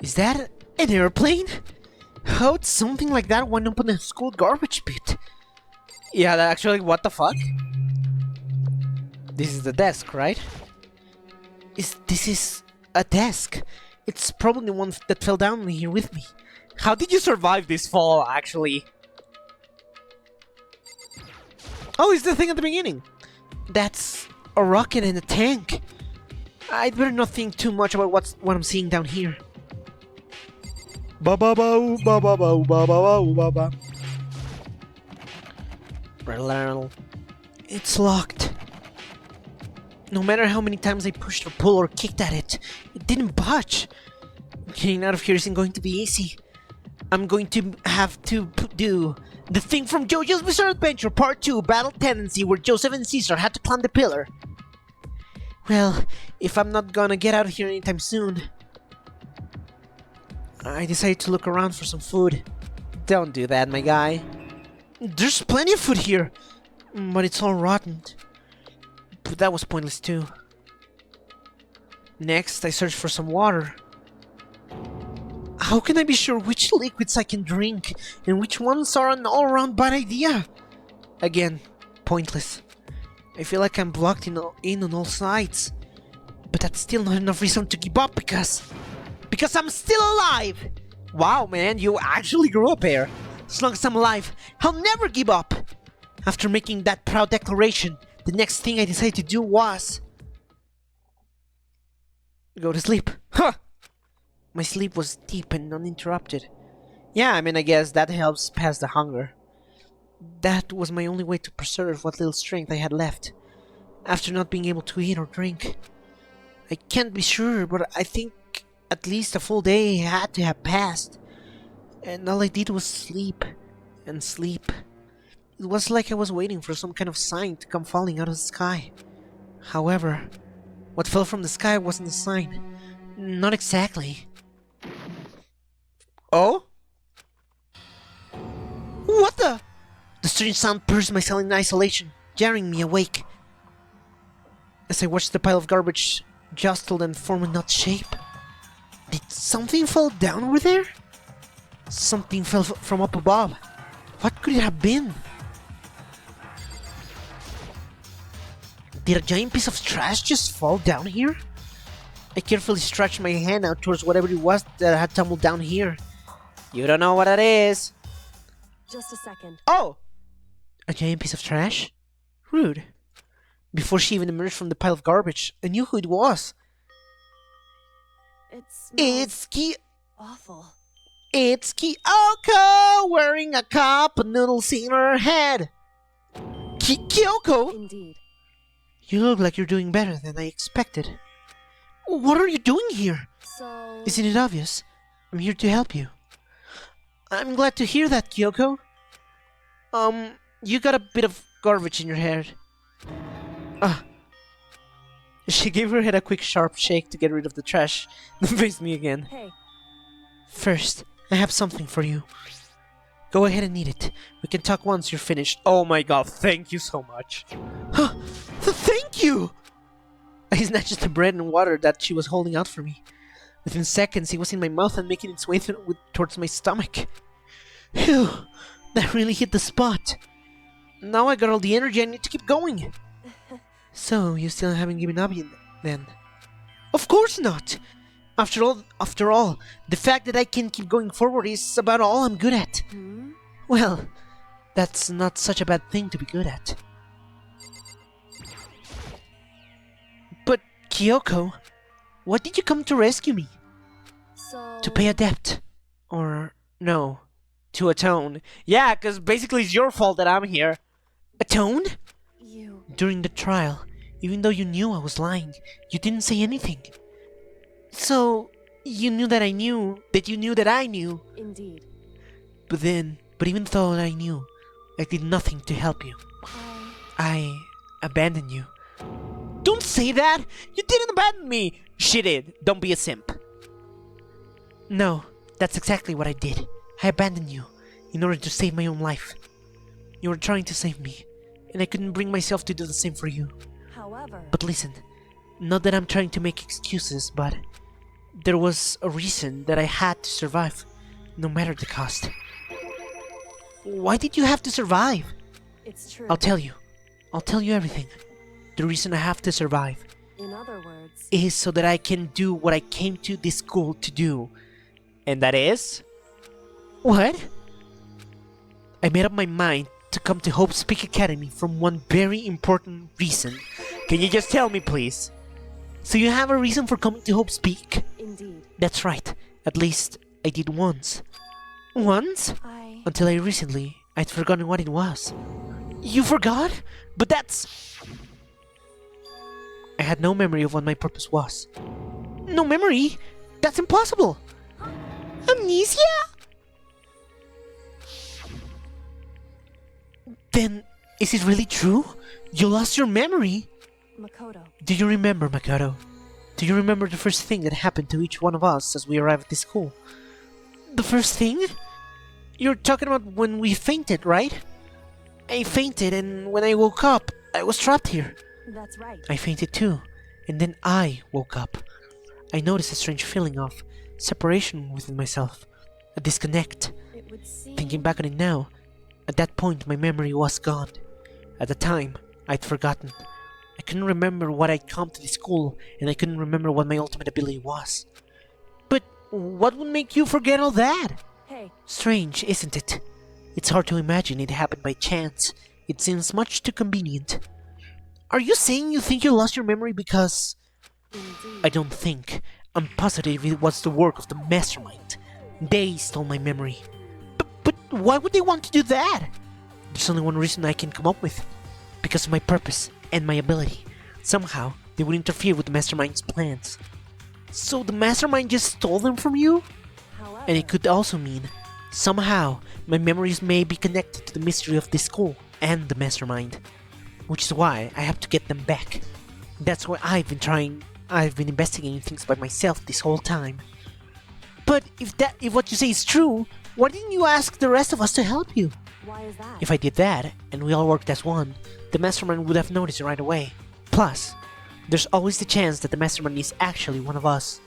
Is that an airplane? How would something like that wind up in a school garbage pit? Yeah, that actually, what the fuck? This is the desk, right? This is a desk. It's probably the one that fell down here with me. How did you survive this fall, actually? Oh, it's the thing at the beginning. That's a rocket and a tank. I'd better not think too much about what I'm seeing down here. Ba ba ba ba ba ba ba ba ba ba. It's locked. No matter how many times I pushed or pulled or kicked at it, it didn't budge. Getting out of here isn't going to be easy. I'm going to have to do the thing from JoJo's Bizarre Adventure Part 2, Battle Tendency, where Joseph and Caesar had to climb the pillar. Well, if I'm not gonna get out of here anytime soon, I decided to look around for some food. Don't do that, my guy. There's plenty of food here, but it's all rotten. But that was pointless too. Next, I searched for some water. How can I be sure which liquids I can drink and which ones are an all-around bad idea? Again, pointless. I feel like I'm blocked in on all sides. But that's still not enough reason to give up because I'm still alive! Wow, man, you actually grew up here. As long as I'm alive, I'll never give up! After making that proud declaration, the next thing I decided to do was... go to sleep. Huh! My sleep was deep and uninterrupted. Yeah, I mean, I guess that helps pass the hunger. That was my only way to preserve what little strength I had left, after not being able to eat or drink. I can't be sure, but I think at least a full day had to have passed, and all I did was sleep and sleep. It was like I was waiting for some kind of sign to come falling out of the sky. However, what fell from the sky wasn't a sign. Not exactly. Oh? What the? The strange sound pierced my cell in isolation, jarring me awake. As I watched the pile of garbage jostle and form a nut shape. Did something fall down over there? Something fell from up above. What could it have been? Did a giant piece of trash just fall down here? I carefully stretched my hand out towards whatever it was that had tumbled down here. You don't know what it is. Just a second. Oh! A giant piece of trash? Rude. Before she even emerged from the pile of garbage, I knew who it was. It's awful. It's Kyoko wearing a cup of noodles in her head. Kyoko? Indeed. You look like you're doing better than I expected. What are you doing here? So... Isn't it obvious? I'm here to help you. I'm glad to hear that, Kyoko. You got a bit of garbage in your hair. She gave her head a quick sharp shake to get rid of the trash, then faced me again. Hey. First, I have something for you. Go ahead and eat it. We can talk once you're finished. Oh my god, thank you so much. Thank you! I snatched the bread and water that she was holding out for me. Within seconds, it was in my mouth and making its way towards my stomach. Phew, that really hit the spot. Now I got all the energy I need to keep going. So, you still haven't given up yet, then? Of course not! After all, the fact that I can keep going forward is about all I'm good at. Well, that's not such a bad thing to be good at. But, Kyoko, what did you come to rescue me? So... To pay a debt. Or, no, to atone. Yeah, because basically it's your fault that I'm here. Atone? You... During the trial, even though you knew I was lying, you didn't say anything. So, You knew that I knew that you knew that I knew. Indeed. But even though I knew, I did nothing to help you. I abandoned you. Don't say that! You didn't abandon me! She did. Don't be a simp. No, that's exactly what I did. I abandoned you in order to save my own life. You were trying to save me, and I couldn't bring myself to do the same for you. However... But listen, not that I'm trying to make excuses, but there was a reason that I had to survive, no matter the cost. Why did you have to survive? It's true. I'll tell you. I'll tell you everything. The reason I have to survive In other words... is so that I can do what I came to this school to do. And that is... What? I made up my mind to come to Hope Speak Academy from one very important reason. Can you just tell me, please? So you have a reason for coming to Hope Speak? Indeed. That's right. At least I did once. Once? Until I'd forgotten what it was. You forgot? But that's... I had no memory of what my purpose was. No memory? That's impossible! Amnesia? Then, is it really true? You lost your memory? Makoto. Do you remember, Makoto? Do you remember the first thing that happened to each one of us as we arrived at this school? The first thing? You're talking about when we fainted, right? I fainted, and when I woke up, I was trapped here. That's right. I fainted too, and then I woke up. I noticed a strange feeling of separation within myself, a disconnect. It would seem... Thinking back on it now, at that point my memory was gone. At the time, I'd forgotten. I couldn't remember what I'd come to the school, and I couldn't remember what my ultimate ability was. But what would make you forget all that? Hey. Strange, isn't it? It's hard to imagine it happened by chance. It seems much too convenient. Are you saying you think you lost your memory because... Indeed. I don't think. I'm positive it was the work of the mastermind. They stole my memory. But why would they want to do that? There's only one reason I can come up with. Because of my purpose and my ability. Somehow, they would interfere with the mastermind's plans. So the mastermind just stole them from you? However... And it could also mean, somehow, my memories may be connected to the mystery of this school and the mastermind. Which is why I have to get them back. That's why I've been investigating things by myself this whole time. But if what you say is true, why didn't you ask the rest of us to help you? Why is that? If I did that, and we all worked as one, the mastermind would have noticed it right away. Plus, there's always the chance that the mastermind is actually one of us.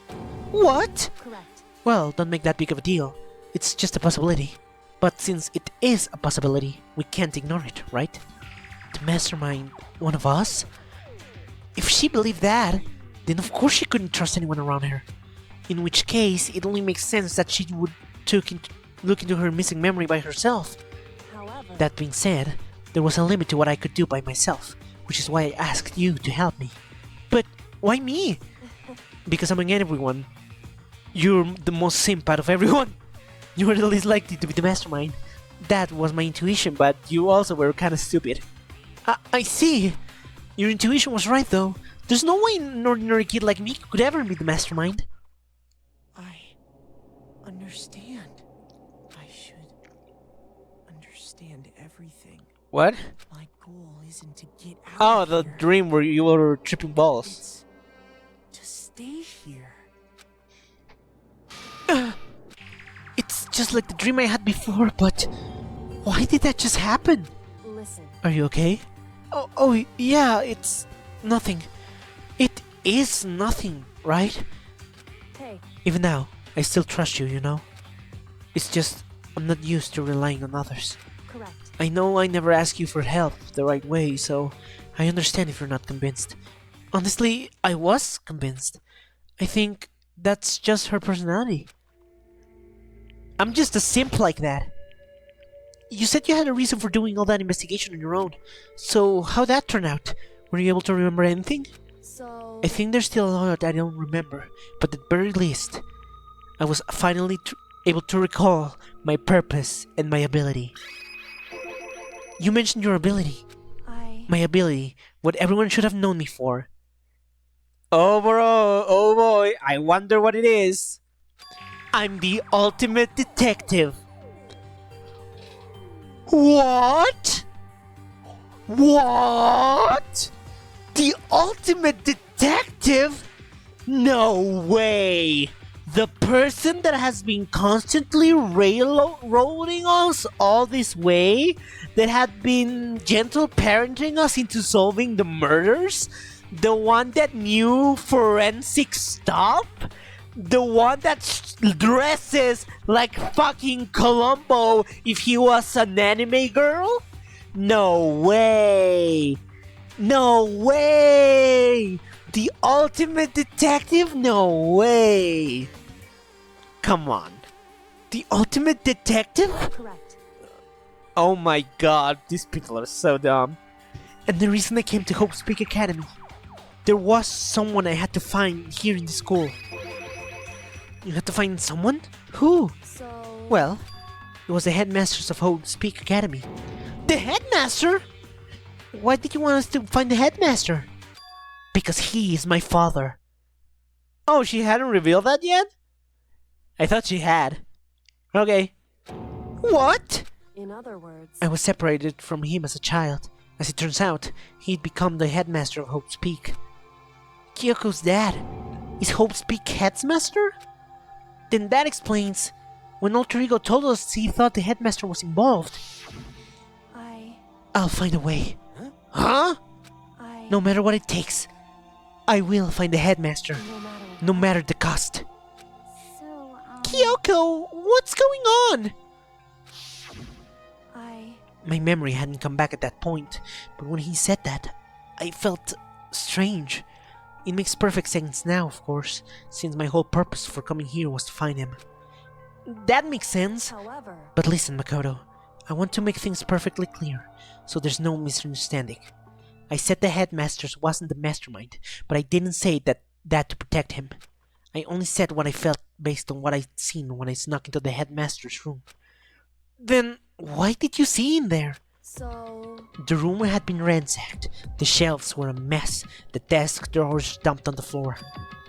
What? Correct. Well, don't make that big of a deal. It's just a possibility. But since it is a possibility, we can't ignore it, right? The mastermind, one of us? If she believed that, then of course she couldn't trust anyone around her. In which case, it only makes sense that she would look into her missing memory by herself. However... That being said, there was a limit to what I could do by myself, which is why I asked you to help me. But why me? Because among everyone, you're the most simp out of everyone. You were the least likely to be the mastermind. That was my intuition, but you also were kinda stupid. I see. Your intuition was right though. There's no way an ordinary kid like me could ever be the mastermind. I understand. I should understand everything. What? My goal isn't to get out Oh, of the here. dream where you were tripping balls. It's to stay here. It's just like the dream I had before, but why did that just happen? Listen. Are you okay? Oh yeah, it's nothing. It is nothing, right? Hey. Even now, I still trust you, you know? It's just, I'm not used to relying on others. Correct. I know I never ask you for help the right way, so I understand if you're not convinced. Honestly, I was convinced. I think that's just her personality. I'm just a simp like that. You said you had a reason for doing all that investigation on your own. So, how'd that turn out? Were you able to remember anything? So... I think there's still a lot I don't remember, but at the very least, I was finally able to recall my purpose and my ability. You mentioned your ability. My ability, what everyone should have known me for. Oh bro, oh boy, I wonder what it is. I'm the ultimate detective. What? What? The ultimate detective? No way! The person that has been constantly railroading us all this way, that had been gentle parenting us into solving the murders, the one that knew forensic stuff, the one that dresses like fucking Columbo if he was an anime girl? No way! No way! The ultimate detective? No way! Come on. The ultimate detective? Correct. Oh my god, these people are so dumb. And the reason I came to Hope's Peak Academy, there was someone I had to find here in the school. You had to find someone? Who? So... Well, it was the headmasters of Hope's Peak Academy. The headmaster? Why did you want us to find the headmaster? Because he is my father. Oh, she hadn't revealed that yet? I thought she had. Okay. What? In other words... I was separated from him as a child. As it turns out, he'd become the headmaster of Hope's Peak. Kyoko's dad. Is Hope's Peak headmaster? Then that explains when Alter Ego told us he thought the headmaster was involved. I'll find a way. Huh? No matter what it takes, I will find the headmaster. No matter the cost. So, Kyoko, what's going on? My memory hadn't come back at that point, but when he said that, I felt strange. It makes perfect sense now, of course, since my whole purpose for coming here was to find him. That makes sense. However... But listen, Makoto, I want to make things perfectly clear, so there's no misunderstanding. I said the headmaster wasn't the mastermind, but I didn't say that to protect him. I only said what I felt based on what I'd seen when I snuck into the headmaster's room. Then, why did you see in there? So... The room had been ransacked. The shelves were a mess. The desk drawers dumped on the floor.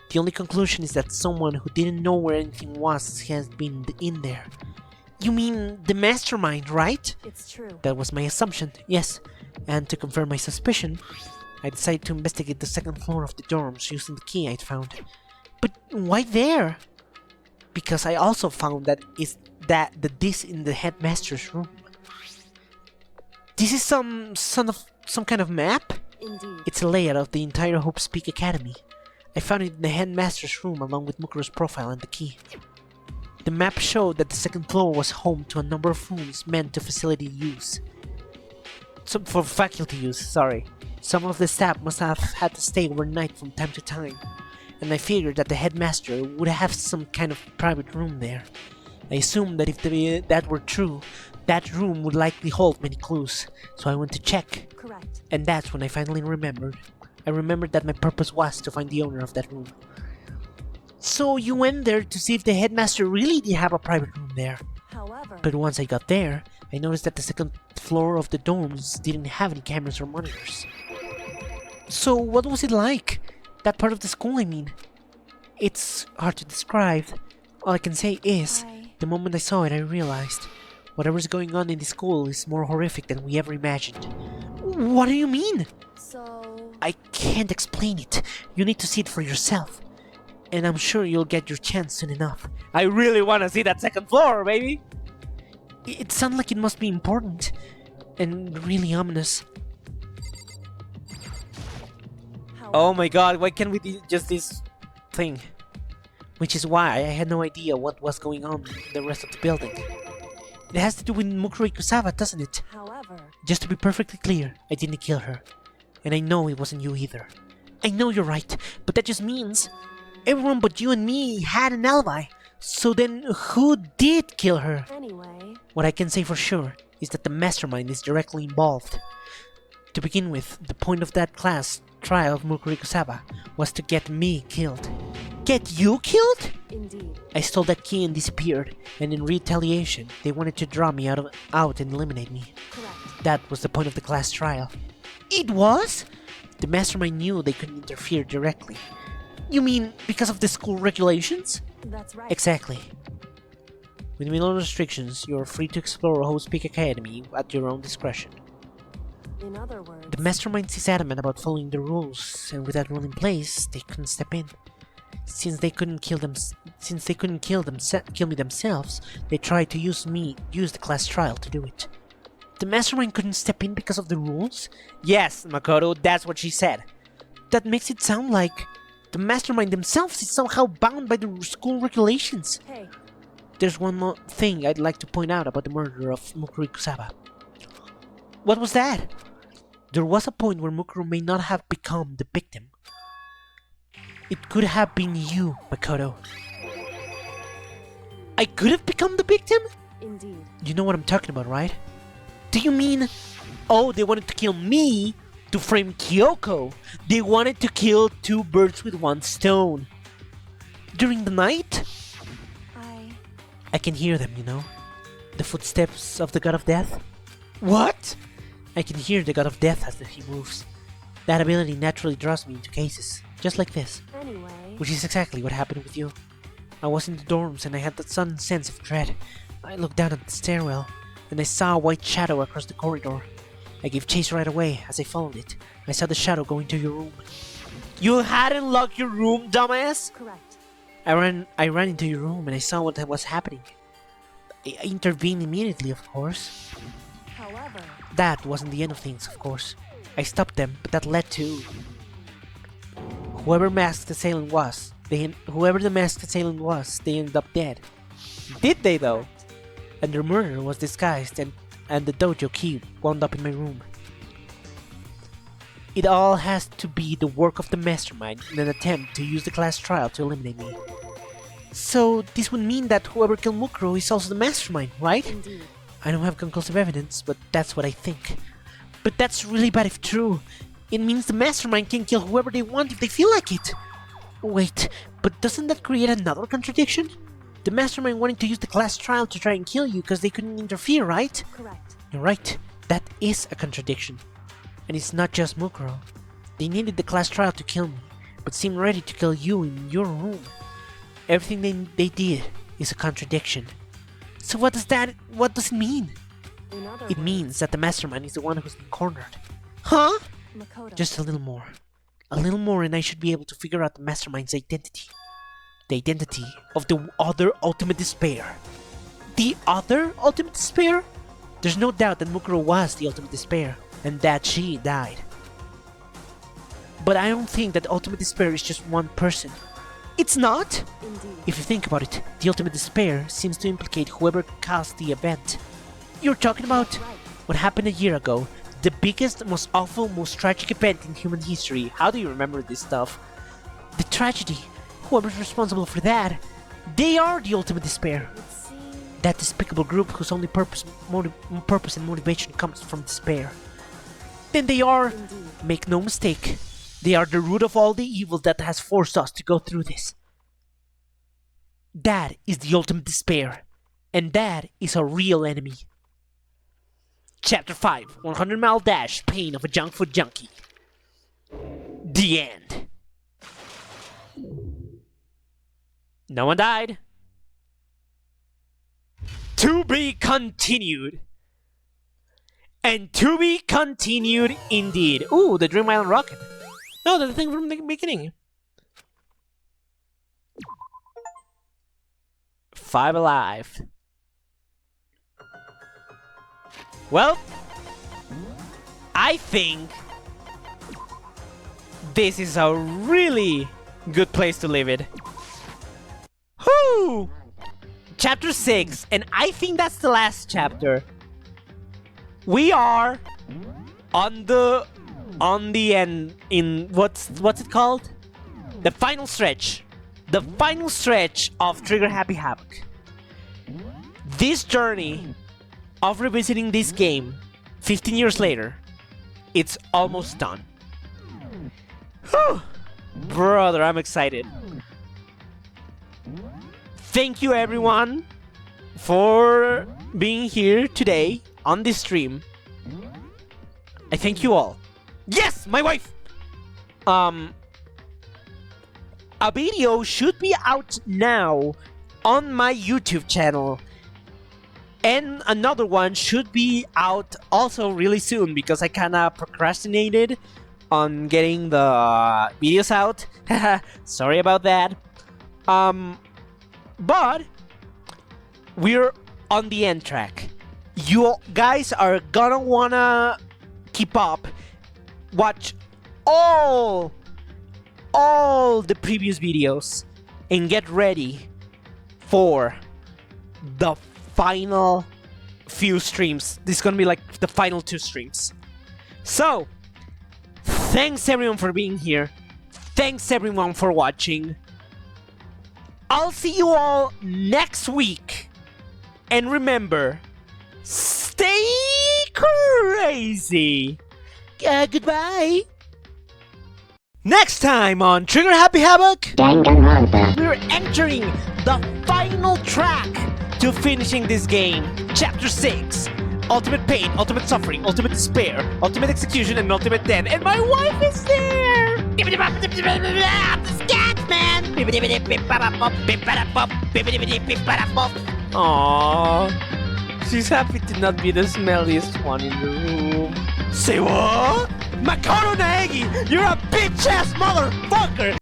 The only conclusion is that someone who didn't know where anything was has been in there. You mean the mastermind, right? It's true. That was my assumption, yes. And to confirm my suspicion, I decided to investigate the second floor of the dorms using the key I'd found. But why there? Because I also found that the disc in the headmaster's room. This is some kind of map? Indeed. It's a layout of the entire Hope's Peak Academy. I found it in the headmaster's room along with Mukuro's profile and the key. The map showed that the second floor was home to a number of rooms meant to facility use. For faculty use, sorry. Some of the staff must have had to stay overnight from time to time, and I figured that the headmaster would have some kind of private room there. I assumed that if that were true, that room would likely hold many clues, so I went to check. Correct. And that's when I finally remembered. I remembered that my purpose was to find the owner of that room. So you went there to see if the headmaster really did have a private room there. However... But once I got there, I noticed that the second floor of the dorms didn't have any cameras or monitors. So what was it like? That part of the school, I mean. It's hard to describe. All I can say is, the moment I saw it, I realized whatever's going on in the school is more horrific than we ever imagined. What do you mean? So... I can't explain it. You need to see it for yourself. And I'm sure you'll get your chance soon enough. I really want to see that second floor, baby! It sounds like it must be important. And really ominous. Oh my god, why can't we do just this thing? Which is why I had no idea what was going on in the rest of the building. It has to do with Mukuro Ikusawa, doesn't it? However... Just to be perfectly clear, I didn't kill her. And I know it wasn't you either. I know you're right, but that just means everyone but you and me had an alibi. So then, who did kill her? Anyway... What I can say for sure is that the mastermind is directly involved. To begin with, the point of that class trial of Mukuro Ikusawa was to get me killed. Get you killed? Indeed. I stole that key and disappeared, and in retaliation, they wanted to draw me out and eliminate me. Correct. That was the point of the class trial. It was? The mastermind knew they couldn't interfere directly. You mean because of the school regulations? That's right. Exactly. With minimal restrictions, you are free to explore Host Peak Academy at your own discretion. In other words, The mastermind is adamant about following the rules, and with that rule in place, they couldn't step in. Since they couldn't kill me themselves, they tried to use the class trial to do it. The mastermind couldn't step in because of the rules? Yes, Makoto, that's what she said. That makes it sound like the mastermind themselves is somehow bound by the school regulations. hey, There's one more thing I'd like to point out about the murder of Mukuro Kusaba. What was that? There was a point where Mukuro may not have become the victim. It could have been you, Makoto. I could have become the victim? indeed. You know what I'm talking about, right? Do you mean, oh, they wanted to kill me to frame Kyoko? They wanted to kill two birds with one stone. During the night? I can hear them, you know? The footsteps of the God of Death. What? I can hear the God of Death as he moves. That ability naturally draws me into cases, just like this. Anyway, Which is exactly what happened with you. I was in the dorms and I had that sudden sense of dread. I looked down at the stairwell and I saw a white shadow across the corridor. I gave chase right away as I followed it. I saw the shadow go into your room. You hadn't locked your room, dumbass? correct. I ran into your room and I saw what was happening. I intervened immediately, of course. However, That wasn't the end of things, of course. I stopped them, but that led to... Whoever the masked assailant was, they ended up dead. Did they though? And their murder was disguised, and the dojo key wound up in my room. It all has to be the work of the mastermind in an attempt to use the class trial to eliminate me. So this would mean that whoever killed Mukuro is also the mastermind, right? indeed. I don't have conclusive evidence, but that's what I think. But that's really bad if true. It means the mastermind can kill whoever they want if they feel like it. Wait, but doesn't that create another contradiction? The mastermind wanting to use the class trial to try and kill you because they couldn't interfere, right? Correct. You're right, that is a contradiction. And it's not just Mukuro. They needed the class trial to kill me, but seemed ready to kill you in your room. Everything they did is a contradiction. So what does it mean? In other It words, means that the mastermind is the one who's been cornered. Huh? Makoto. Just a little more. A little more and I should be able to figure out the mastermind's identity. The identity of the other ultimate despair. The other ultimate despair? There's no doubt that Mukuro was the ultimate despair, and that she died. But I don't think that ultimate despair is just one person. It's not? Indeed. If you think about it, the ultimate despair seems to implicate whoever caused the event. You're talking about Right. what happened a year ago, the biggest, most awful, most tragic event in human history. How do you remember this stuff? The tragedy. Whoever's responsible for that, they are the ultimate despair. Would seem That despicable group whose only purpose and motivation comes from despair. Then they are, indeed. make no mistake, they are the root of all the evil that has forced us to go through this. That is the ultimate despair, and that is a real enemy. Chapter 5, 100 Mile Dash, Pain of a Junk Food Junkie. The end. No one died. To be continued. And to be continued indeed. Ooh, the Dream Island rocket. No, the thing from the beginning. 5 alive. Well, I think this is a really good place to leave it. Whoo! Chapter 6, and I think that's the last chapter. We are on the end in what's it called? The final stretch. The final stretch of Trigger Happy Havoc. This journey of revisiting this game 15 years later, it's almost done. Whew. Brother, I'm excited. Thank you everyone for being here today on this stream. I thank you all. Yes, my wife! A video should be out now on my YouTube channel. And another one should be out also really soon because I kinda procrastinated on getting the videos out. Sorry about that. But we're on the end track. You guys are gonna wanna keep up, watch all the previous videos, and get ready for the final few streams. This is gonna be like the final 2 streams. So, thanks everyone for being here. Thanks everyone for watching. I'll see you all next week. And remember, stay crazy. Goodbye. Next time on Trigger Happy Havoc, Danganronpa. we're entering the final track to finishing this game. Chapter 6. Ultimate pain, ultimate suffering, ultimate despair, ultimate execution, and ultimate death. And my wife is there! I'm the scat man. Aww. She's happy to not be the smelliest one in the room. Say what? Makoto Naegi, you're a bitch-ass motherfucker!